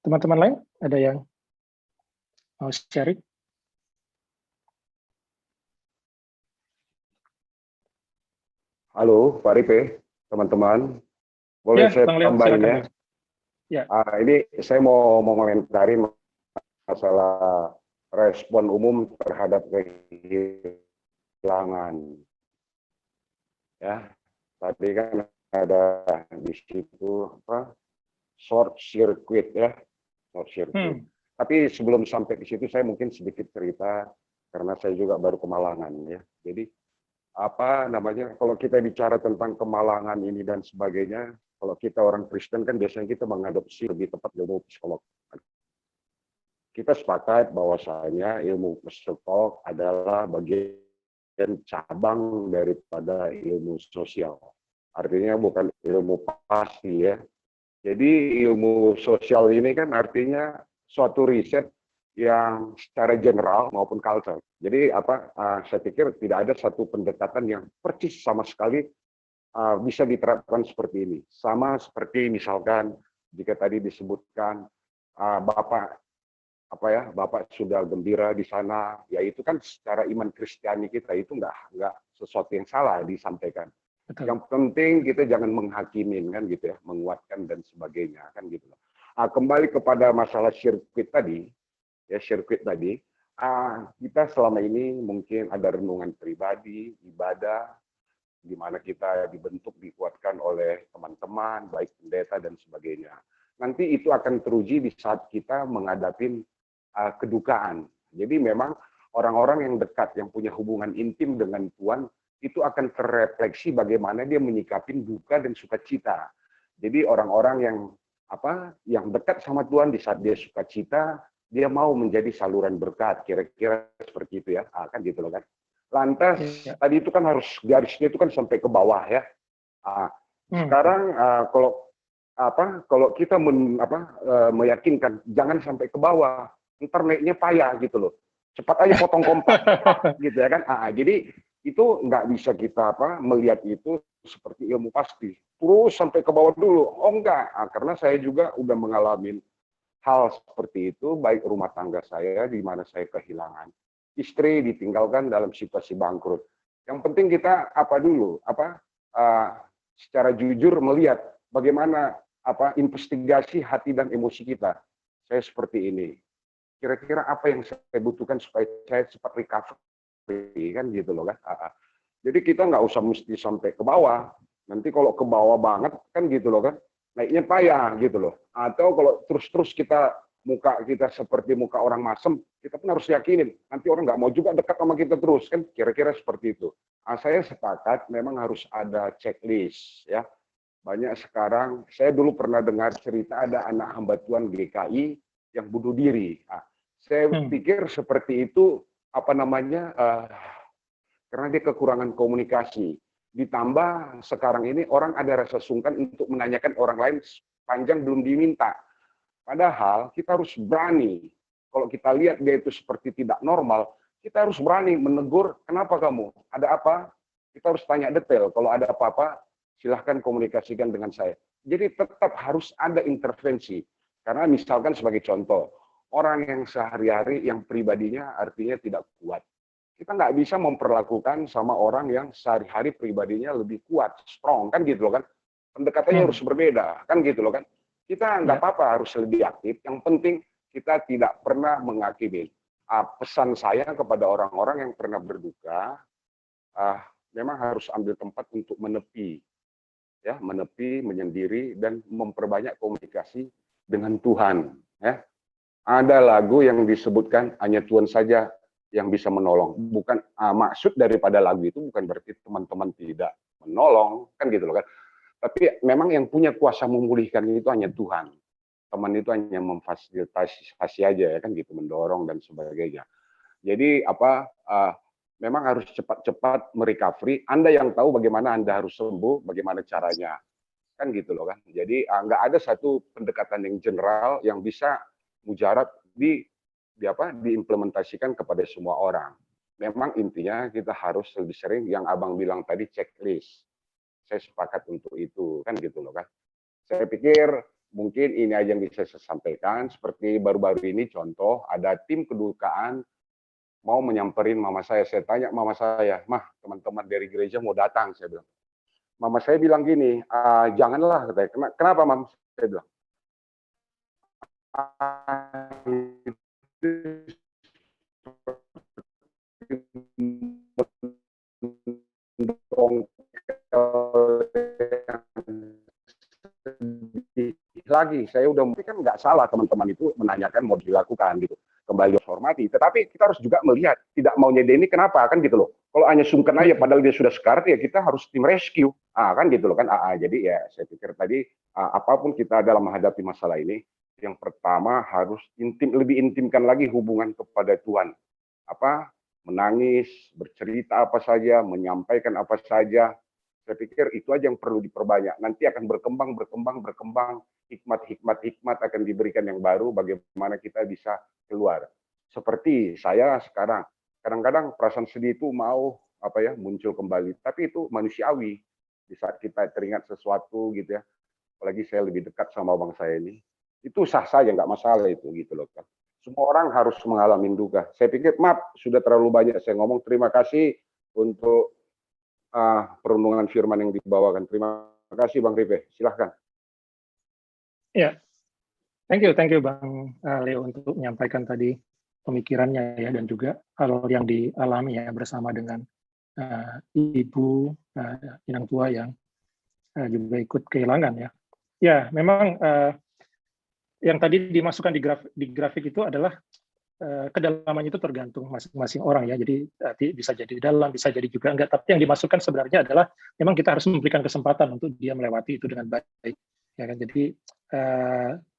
Teman-teman lain ada yang mau sharing? Halo Pak Ripe, teman-teman. Boleh saya tambahin ya? Ya. Ini saya mau mengomentari masalah respon umum terhadap kehilangan. Ya, tadi kan ada di situ short circuit ya, short circuit. Tapi sebelum sampai ke situ saya mungkin sedikit cerita karena saya juga baru kemalangan ya. Jadi kalau kita bicara tentang kemalangan ini dan sebagainya, kalau kita orang Kristen kan biasanya kita mengadopsi lebih tepat ilmu psikolog. Kita sepakat bahwasanya ilmu psikolog adalah bagian cabang daripada ilmu sosial. Artinya bukan ilmu pasti ya. Jadi ilmu sosial ini kan artinya suatu riset yang secara general maupun culture. Jadi saya pikir tidak ada satu pendekatan yang persis sama sekali bisa diterapkan seperti ini. Sama seperti misalkan jika tadi disebutkan Bapak sudah gembira di sana, ya itu kan secara iman Kristiani kita itu nggak sesuatu yang salah disampaikan. Betul. Yang penting kita jangan menghakimin kan gitu ya, menguatkan dan sebagainya kan gitu. Kembali kepada masalah sirkuit tadi. Ya, sirkuit tadi, kita selama ini mungkin ada renungan pribadi, ibadah, di mana kita dibentuk, dikuatkan oleh teman-teman, baik pendeta dan sebagainya. Nanti itu akan teruji di saat kita menghadapi kedukaan. Jadi memang orang-orang yang dekat, yang punya hubungan intim dengan Tuhan, itu akan terrefleksi bagaimana dia menyikapi duka dan sukacita. Jadi orang-orang yang dekat sama Tuhan di saat dia sukacita, dia mau menjadi saluran berkat, kira-kira seperti itu ya, kan gitu loh kan. Lantas tadi itu kan harus garisnya itu kan sampai ke bawah ya. Sekarang kalau kita meyakinkan jangan sampai ke bawah, ntar naiknya payah gitu loh. Cepat aja potong kompak gitu ya kan. Jadi itu nggak bisa kita melihat itu seperti ilmu pasti. Terus sampai ke bawah dulu. Oh enggak, karena saya juga udah mengalami hal seperti itu, baik rumah tangga saya di mana saya kehilangan istri, ditinggalkan dalam situasi bangkrut. Yang penting kita secara jujur melihat bagaimana investigasi hati dan emosi kita. Saya seperti ini. Kira-kira apa yang saya butuhkan supaya saya cepat recovery, kan gitu loh kan. Jadi kita nggak usah mesti sampai ke bawah. Nanti kalau ke bawah banget kan gitu loh kan, naiknya payah gitu loh. Atau kalau terus-terus muka kita seperti muka orang masem, kita pun harus yakinin. Nanti orang nggak mau juga dekat sama kita terus kan, kira-kira seperti itu. Saya sepakat memang harus ada checklist ya. Banyak sekarang, saya dulu pernah dengar cerita ada anak hamba Tuhan GKI yang bunuh diri. Saya pikir seperti itu karena dia kekurangan komunikasi. Ditambah sekarang ini orang ada rasa sungkan untuk menanyakan orang lain panjang belum diminta. Padahal kita harus berani. Kalau kita lihat dia itu seperti tidak normal, kita harus berani menegur, kenapa kamu? Ada apa? Kita harus tanya detail. Kalau ada apa-apa, silahkan komunikasikan dengan saya. Jadi tetap harus ada intervensi. Karena misalkan sebagai contoh, orang yang sehari-hari yang pribadinya artinya tidak kuat. Kita nggak bisa memperlakukan sama orang yang sehari-hari pribadinya lebih kuat, strong, kan gitu loh kan. Pendekatannya harus berbeda, kan gitu loh kan. Kita nggak apa-apa harus lebih aktif, yang penting kita tidak pernah menghakimi. Pesan saya kepada orang-orang yang pernah berduka, memang harus ambil tempat untuk menepi, ya, menepi, menyendiri, dan memperbanyak komunikasi dengan Tuhan. Ya. Ada lagu yang disebutkan hanya Tuhan saja yang bisa menolong. Bukan maksud daripada lagu itu bukan berarti teman-teman tidak menolong, kan gitu loh kan. Tapi memang yang punya kuasa memulihkan itu hanya Tuhan. Teman itu hanya memfasilitasi aja ya kan gitu, mendorong dan sebagainya. Jadi memang harus cepat-cepat merecovery. Anda yang tahu bagaimana Anda harus sembuh, bagaimana caranya. Kan gitu loh kan. Jadi nggak ada satu pendekatan yang general yang bisa mujarab diimplementasikan kepada semua orang. Memang intinya kita harus lebih sering yang Abang bilang tadi checklist. Saya sepakat untuk itu, kan gitu loh kan. Saya pikir mungkin ini aja yang bisa saya sampaikan. Seperti baru-baru ini contoh, ada tim kedukaan mau menyamperin mama saya. Saya tanya mama saya, "Mah, teman-teman dari gereja mau datang," saya bilang. Mama saya bilang gini, "Janganlah," katanya. "Kenapa, Mam?" Saya bilang, lagi saya udah mungkin kan nggak salah teman-teman itu menanyakan mau dilakukan gitu, kembali hormati, tetapi kita harus juga melihat tidak maunya dia ini kenapa, kan gitu loh. Kalau hanya sungkan aja padahal dia sudah sekarat, ya kita harus tim rescue, kan gitu loh kan. Jadi ya saya pikir tadi apapun kita dalam menghadapi masalah ini, yang pertama harus lebih intimkan lagi hubungan kepada Tuhan. Menangis, bercerita apa saja, menyampaikan apa saja. Saya pikir itu aja yang perlu diperbanyak. Nanti akan berkembang, hikmat akan diberikan yang baru, bagaimana kita bisa keluar. Seperti saya sekarang, kadang-kadang perasaan sedih itu mau muncul kembali, tapi itu manusiawi. Di saat kita teringat sesuatu gitu ya, apalagi saya lebih dekat sama abang saya ini, itu sah saja, nggak masalah itu gitu loh kan. Semua orang harus mengalami duka. Saya pikir, maaf, sudah terlalu banyak saya ngomong. Terima kasih untuk perundungan firman yang dibawakan. Terima kasih Bang Ripe, silahkan. Ya, thank you Bang Leo untuk menyampaikan tadi pemikirannya ya, dan juga hal yang dialami ya bersama dengan ibu inang tua yang juga ikut kehilangan ya. Ya, memang yang tadi dimasukkan di grafik itu adalah kedalamannya itu tergantung masing-masing orang ya. Jadi bisa jadi di dalam, bisa jadi juga enggak. Tapi yang dimasukkan sebenarnya adalah memang kita harus memberikan kesempatan untuk dia melewati itu dengan baik. Ya kan? Jadi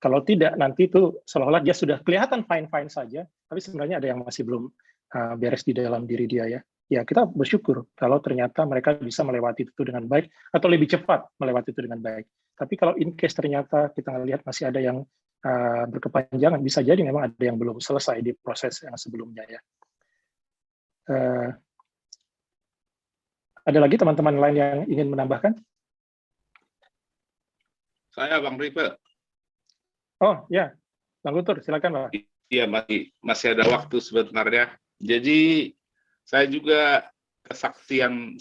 kalau tidak nanti itu seolah-olah dia sudah kelihatan fine-fine saja, tapi sebenarnya ada yang masih belum beres di dalam diri dia ya. Ya kita bersyukur kalau ternyata mereka bisa melewati itu dengan baik atau lebih cepat melewati itu dengan baik. Tapi kalau in case ternyata kita lihat masih ada yang berkepanjangan, bisa jadi memang ada yang belum selesai di proses yang sebelumnya ya. Ada lagi teman-teman lain yang ingin menambahkan? Saya Bang Ripe. Oh ya, Bang Guntur, silakan Bang. Iya, masih ada waktu sebenarnya. Jadi saya juga kesaksian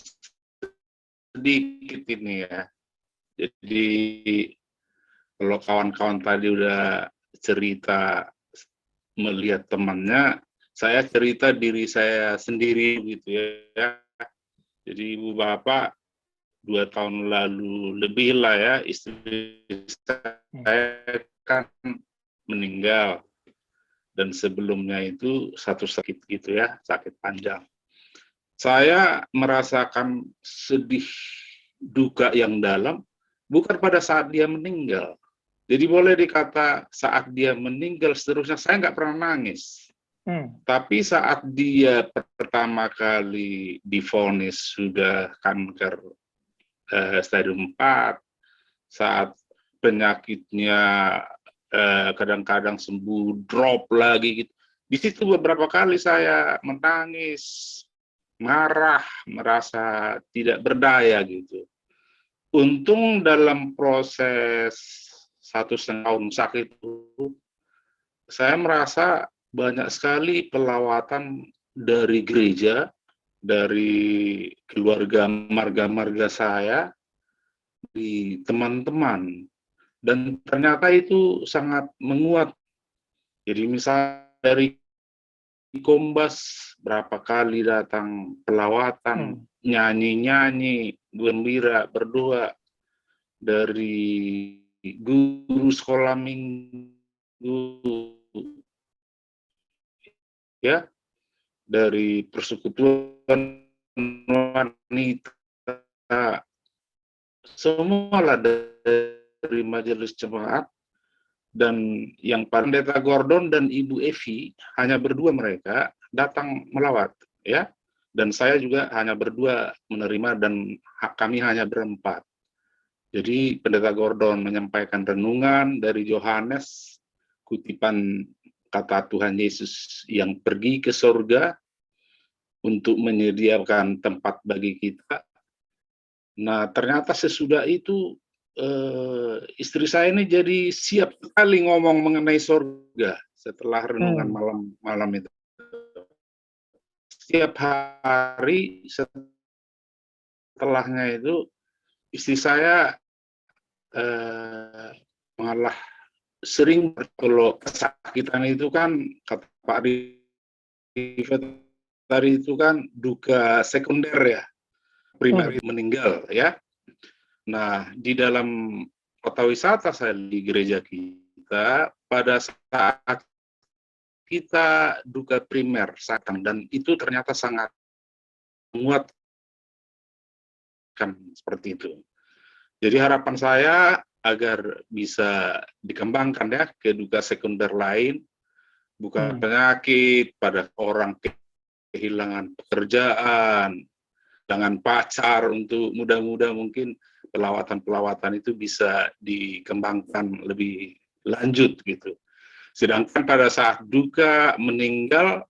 sedikit ini ya. Jadi kalau kawan-kawan tadi udah cerita melihat temannya, saya cerita diri saya sendiri gitu ya. Jadi ibu bapak 2 tahun lalu lebih lah ya, istri saya kan meninggal. Dan sebelumnya itu satu sakit gitu ya, sakit panjang. Saya merasakan sedih, duka yang dalam, bukan pada saat dia meninggal. Jadi boleh dikata saat dia meninggal seterusnya, saya nggak pernah nangis. Tapi saat dia pertama kali divonis sudah kanker stadium 4, saat penyakitnya kadang-kadang sembuh, drop lagi gitu. Di situ beberapa kali saya menangis, marah, merasa tidak berdaya gitu. Untung dalam proses 1,5 tahun sakit itu, saya merasa banyak sekali pelawatan dari gereja, dari keluarga marga-marga saya, di teman-teman. Dan ternyata itu sangat menguat. Jadi misal dari Kombas berapa kali datang pelawatan, nyanyi-nyanyi, gembira, berdoa. Dari guru sekolah minggu, ya, dari persekutuan wanita, semualah dari majelis jemaat. Dan yang Pendeta Gordon dan Ibu Evi, hanya berdua mereka datang melawat, ya. Dan saya juga hanya berdua menerima dan kami hanya berempat. Jadi Pendeta Gordon menyampaikan renungan dari Yohanes, kutipan kata Tuhan Yesus yang pergi ke surga untuk menyediakan tempat bagi kita. Nah, ternyata sesudah itu istri saya ini jadi siap sekali ngomong mengenai surga setelah renungan malam itu. Setiap hari setelahnya itu istri saya malah sering, kalau kesakitan itu kan kata Pak Rifat tadi itu kan duka sekunder ya, primer meninggal ya. Nah, di dalam kota wisata saya di gereja kita, pada saat kita duka primer satang, dan itu ternyata sangat menguatkan seperti itu. Jadi harapan saya agar bisa dikembangkan ya ke duka sekunder lain, bukan penyakit pada orang kehilangan pekerjaan, dengan pacar, untuk mudah-mudahan mungkin pelawatan-pelawatan itu bisa dikembangkan lebih lanjut gitu. Sedangkan pada saat duka meninggal,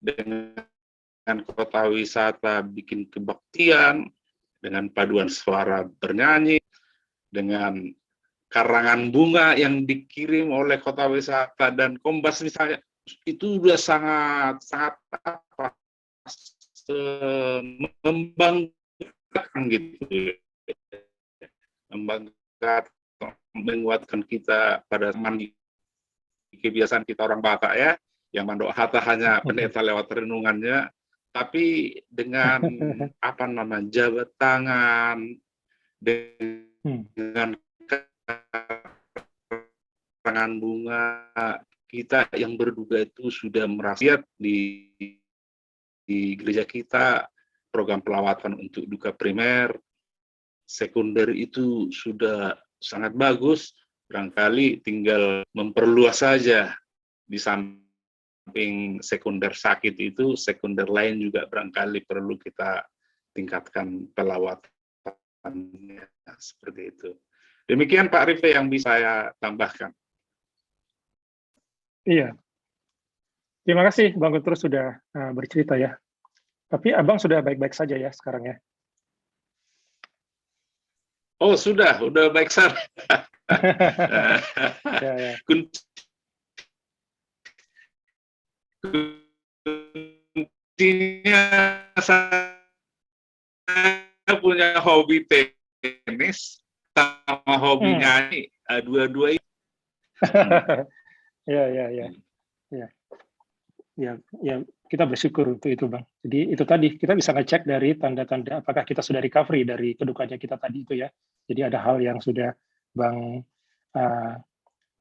dengan kota wisata bikin kebaktian, dengan paduan suara bernyanyi, dengan karangan bunga yang dikirim oleh kota wisata dan Kombas misalnya, itu sudah sangat apa, membanggakan gitu, membanggakan, menguatkan kita pada teman kebiasaan kita orang Batak ya, yang mandok hata hanya pendeta lewat renungannya, tapi dengan apa namanya, jabat tangan, dengan karangan bunga, kita yang berduka itu sudah merasa di gereja kita program pelawatan untuk duka primer, sekunder itu sudah sangat bagus. Barangkali tinggal memperluas saja, di samping sekunder sakit itu, sekunder lain juga barangkali perlu kita tingkatkan pelawatannya, seperti itu. Demikian Pak Rife yang bisa saya tambahkan. Iya. Terima kasih Bang Guntur sudah bercerita ya. Tapi Abang sudah baik-baik saja ya sekarang ya? Oh sudah baik saja. Ya. Kuncinya saya punya hobi tenis sama hobi nyanyi, dua-dua itu. Ya, kita bersyukur untuk itu, Bang. Jadi itu tadi kita bisa ngecek dari tanda-tanda apakah kita sudah recovery dari kedukanya kita tadi itu ya. Jadi ada hal yang sudah Bang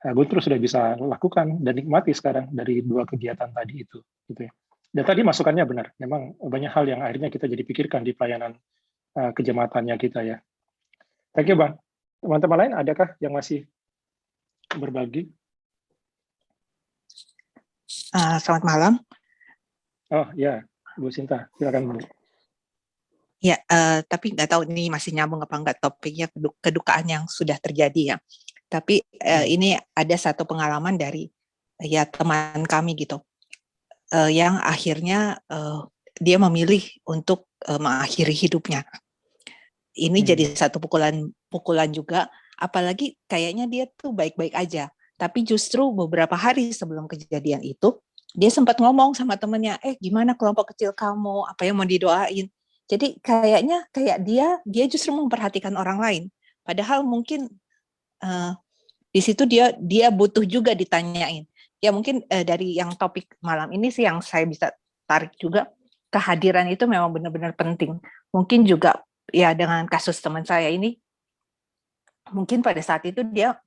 Guntur sudah bisa lakukan dan nikmati sekarang dari dua kegiatan tadi itu, gitu ya. Dan tadi masukannya benar, memang banyak hal yang akhirnya kita jadi pikirkan di pelayanan kejematannya kita ya. Thank you, Bang. Teman-teman lain adakah yang masih berbagi? Selamat malam. Oh ya, Bu Sinta, silakan Bu. Ya, tapi nggak tahu ini masih nyambung apa enggak topiknya kedukaan yang sudah terjadi ya. Tapi ini ada satu pengalaman dari ya teman kami gitu, yang akhirnya dia memilih untuk mengakhiri hidupnya. Ini jadi satu pukulan juga, apalagi kayaknya dia tuh baik-baik aja. Tapi justru beberapa hari sebelum kejadian itu, dia sempat ngomong sama temennya, gimana kelompok kecil kamu, apa yang mau didoain. Jadi kayaknya kayak dia justru memperhatikan orang lain. Padahal mungkin di situ dia butuh juga ditanyain. Ya mungkin dari yang topik malam ini sih yang saya bisa tarik juga, kehadiran itu memang benar-benar penting. Mungkin juga ya dengan kasus teman saya ini, mungkin pada saat itu dia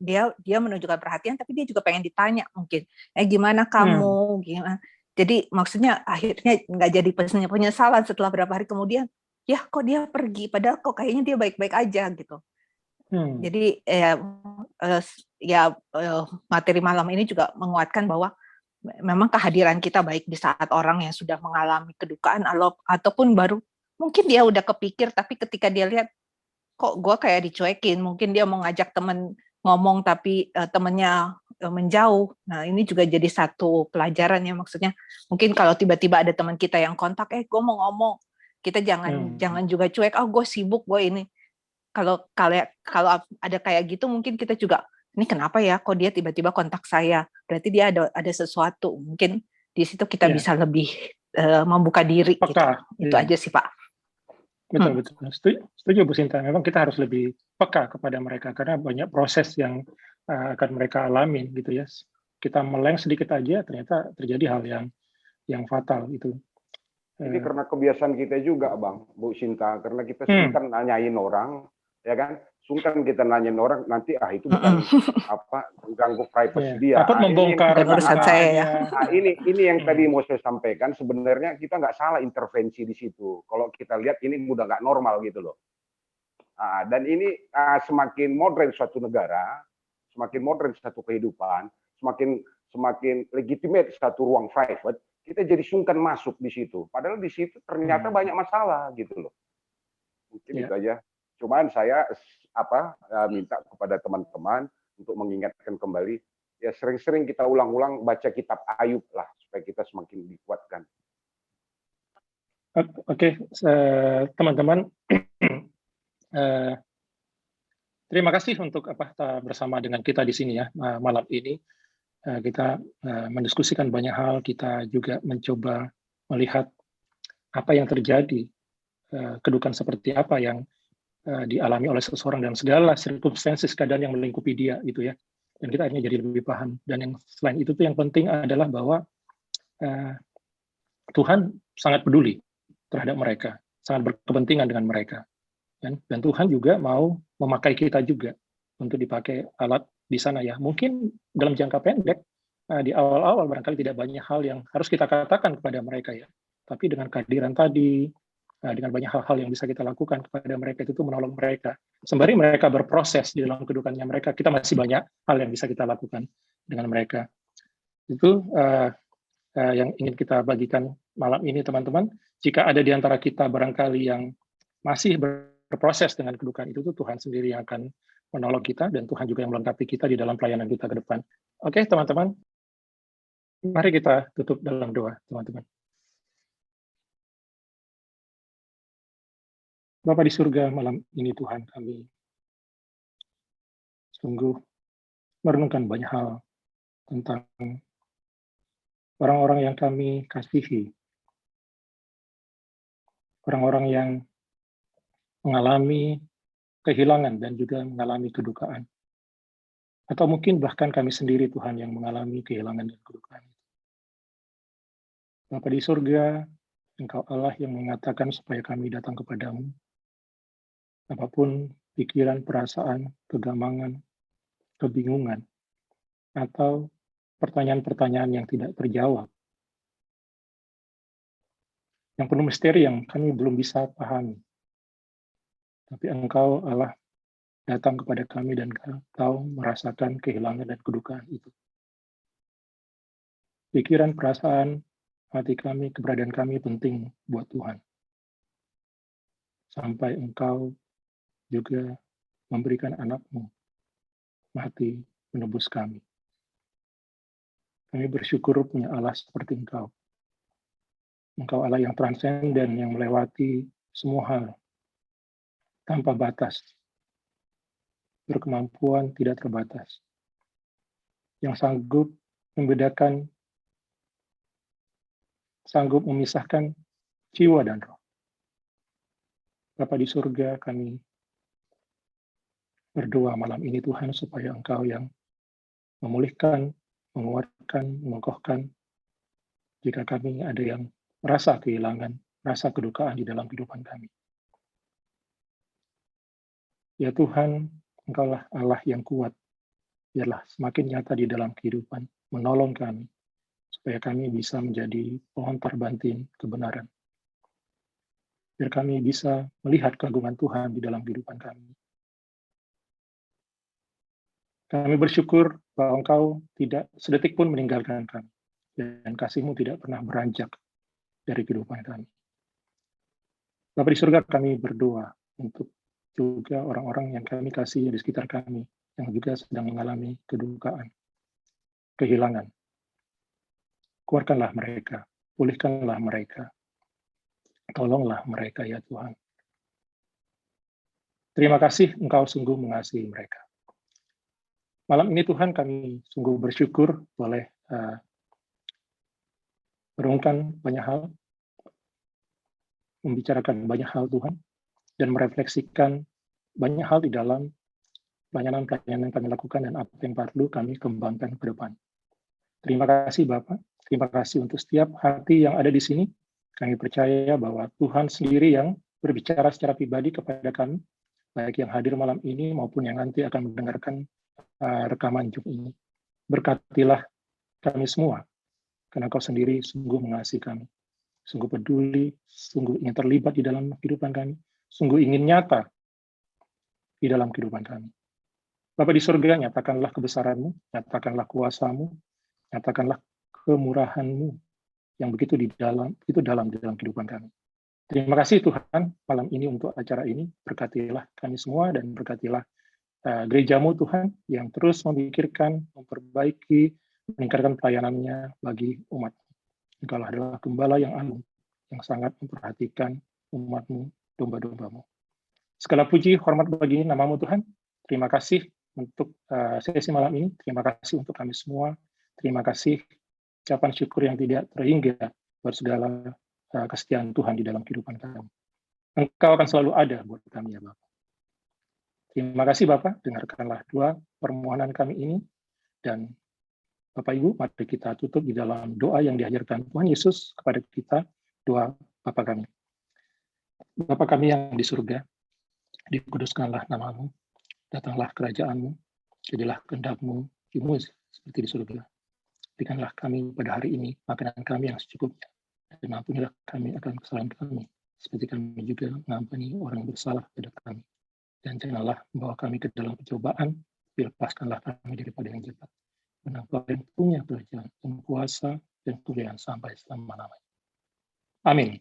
menunjukkan perhatian, tapi dia juga pengen ditanya mungkin, gimana kamu, gimana. Jadi maksudnya akhirnya nggak jadi penyesalan setelah berapa hari kemudian, ya kok dia pergi, padahal kok kayaknya dia baik-baik aja gitu. Jadi materi malam ini juga menguatkan bahwa memang kehadiran kita baik di saat orang yang sudah mengalami kedukaan ataupun baru mungkin dia udah kepikir, tapi ketika dia lihat kok gue kayak dicuekin, mungkin dia mau ngajak temen ngomong tapi temennya menjauh. Nah ini juga jadi satu pelajaran ya, maksudnya mungkin kalau tiba-tiba ada teman kita yang kontak, gue mau ngomong, kita jangan juga cuek, gue sibuk, gue ini. Kalau ada kayak gitu, mungkin kita juga, ini kenapa ya, kok dia tiba-tiba kontak saya, berarti dia ada sesuatu, mungkin di situ kita bisa lebih membuka diri. Gitu. Itu aja sih Pak. Betul. Setuju Bu Sinta, memang kita harus lebih peka kepada mereka, karena banyak proses yang akan mereka alami gitu ya. Kita meleng sedikit aja, ternyata terjadi hal yang fatal itu. Jadi karena kebiasaan kita juga, Bang, Bu Sinta, karena kita sungkan nanyain orang, ya kan? Sungkan kita nanyain orang, nanti itu bukan ganggu privasi dia. Takut membongkar urusan saya ya. Ini yang tadi mau saya sampaikan, sebenarnya kita nggak salah intervensi di situ. Kalau kita lihat ini udah nggak normal gitu loh. Dan ini semakin modern suatu negara, semakin modern satu kehidupan, semakin legitimate satu ruang private, kita jadi sungkan masuk di situ. Padahal di situ ternyata banyak masalah gitu loh. Mungkin itu aja. Cuman saya minta kepada teman-teman untuk mengingatkan kembali, ya sering-sering kita ulang-ulang baca kitab Ayub lah, supaya kita semakin dikuatkan. Oke, teman-teman, terima kasih untuk bersama dengan kita di sini ya malam ini. Kita mendiskusikan banyak hal, kita juga mencoba melihat apa yang terjadi, kedukaan seperti apa yang dialami oleh seseorang dan segala circumstances keadaan yang melingkupi dia gitu ya. Dan kita akhirnya jadi lebih paham. Dan yang selain itu tuh yang penting adalah bahwa Tuhan sangat peduli terhadap mereka, sangat berkepentingan dengan mereka. Dan Tuhan juga mau memakai kita juga untuk dipakai alat di sana ya. Mungkin dalam jangka pendek, di awal-awal barangkali tidak banyak hal yang harus kita katakan kepada mereka ya. Tapi dengan kehadiran tadi, dengan banyak hal-hal yang bisa kita lakukan kepada mereka, itu menolong mereka. Sembari mereka berproses di dalam kedudukannya mereka, kita masih banyak hal yang bisa kita lakukan dengan mereka. Itu yang ingin kita bagikan malam ini, teman-teman. Jika ada di antara kita barangkali yang masih berproses dengan kedukaan itu, Tuhan sendiri yang akan menolong kita, dan Tuhan juga yang melengkapi kita di dalam pelayanan kita ke depan. Oke, teman-teman. Mari kita tutup dalam doa, teman-teman. Bapa di surga, malam ini Tuhan, kami sungguh merenungkan banyak hal tentang orang-orang yang kami kasihi, orang-orang yang mengalami kehilangan dan juga mengalami kedukaan. Atau mungkin bahkan kami sendiri Tuhan yang mengalami kehilangan dan kedukaan. Bapa di surga, Engkau Allah yang mengatakan supaya kami datang kepadamu. Apapun pikiran, perasaan, kegamangan, kebingungan, atau pertanyaan-pertanyaan yang tidak terjawab, yang penuh misteri yang kami belum bisa pahami. Tapi Engkau Allah datang kepada kami dan Engkau merasakan kehilangan dan kedukaan itu. Pikiran, perasaan, hati kami, keberadaan kami penting buat Tuhan. Sampai Engkau juga memberikan anak-Mu mati menebus kami. Kami bersyukur punya Allah seperti Engkau. Engkau Allah yang transenden, yang melewati semua hal tanpa batas, berkemampuan tidak terbatas, yang sanggup membedakan, sanggup memisahkan jiwa dan roh. Bapa di surga, kami berdoa malam ini Tuhan supaya Engkau yang memulihkan, menguatkan, mengokohkan jika kami ada yang merasa kehilangan, rasa kedukaan di dalam kehidupan kami. Ya Tuhan, Engkaulah Allah yang kuat, biarlah semakin nyata di dalam kehidupan, menolong kami, supaya kami bisa menjadi pohon terbanting kebenaran. Biar kami bisa melihat keagungan Tuhan di dalam kehidupan kami. Kami bersyukur bahwa Engkau tidak sedetik pun meninggalkan kami, dan kasih-Mu tidak pernah beranjak dari kehidupan kami. Bapa di surga, kami berdoa untuk juga orang-orang yang kami kasih di sekitar kami, yang juga sedang mengalami kedukaan, kehilangan. Kuatkanlah mereka, pulihkanlah mereka, tolonglah mereka ya Tuhan. Terima kasih Engkau sungguh mengasihi mereka. Malam ini Tuhan kami sungguh bersyukur boleh merenungkan banyak hal, membicarakan banyak hal Tuhan, dan merefleksikan banyak hal di dalam pelayanan-pelayanan yang kami lakukan dan apa yang perlu kami kembangkan ke depan. Terima kasih Bapak, terima kasih untuk setiap hati yang ada di sini. Kami percaya bahwa Tuhan sendiri yang berbicara secara pribadi kepada kami, baik yang hadir malam ini maupun yang nanti akan mendengarkan rekaman Zoom ini. Berkatilah kami semua, karena Kau sendiri sungguh mengasihi kami, sungguh peduli, sungguh ingin terlibat di dalam kehidupan kami, sungguh ingin nyata di dalam kehidupan kami. Bapa di surga, nyatakanlah kebesaran-Mu, nyatakanlah kuasa-Mu, nyatakanlah kemurahan-Mu yang begitu dalam di dalam kehidupan kami. Terima kasih Tuhan malam ini untuk acara ini. Berkatilah kami semua dan berkatilah gereja-Mu Tuhan yang terus memikirkan, memperbaiki, meningkatkan pelayanannya bagi umat. Engkau adalah Gembala yang agung, yang sangat memperhatikan umat-Mu, domba-domba-Mu. Segala puji, hormat bagi nama-Mu Tuhan. Terima kasih untuk sesi malam ini. Terima kasih untuk kami semua. Terima kasih ucapan syukur yang tidak terhingga buat segala kesetiaan Tuhan di dalam kehidupan kami. Engkau akan selalu ada buat kami ya Bapak. Terima kasih Bapak, dengarkanlah doa permohonan kami ini, dan Bapak Ibu, mari kita tutup di dalam doa yang diajarkan Tuhan Yesus kepada kita, doa Bapa kami. Bapa kami yang di surga, dikuduskanlah nama-Mu, datanglah kerajaan-Mu, jadilah kehendak-Mu di bumi seperti di surga. Berikanlah kami pada hari ini makanan kami yang secukupnya, dan ampunilah kami akan kesalahan kami, seperti kami juga mengampuni orang yang bersalah pada kami. Dan janganlah membawa kami ke dalam pencobaan, lepaskanlah kami daripada yang jahat. Karena Engkau yang punya kerajaan, dan kuasa, dan kemuliaan sampai selama-lamanya. Amin.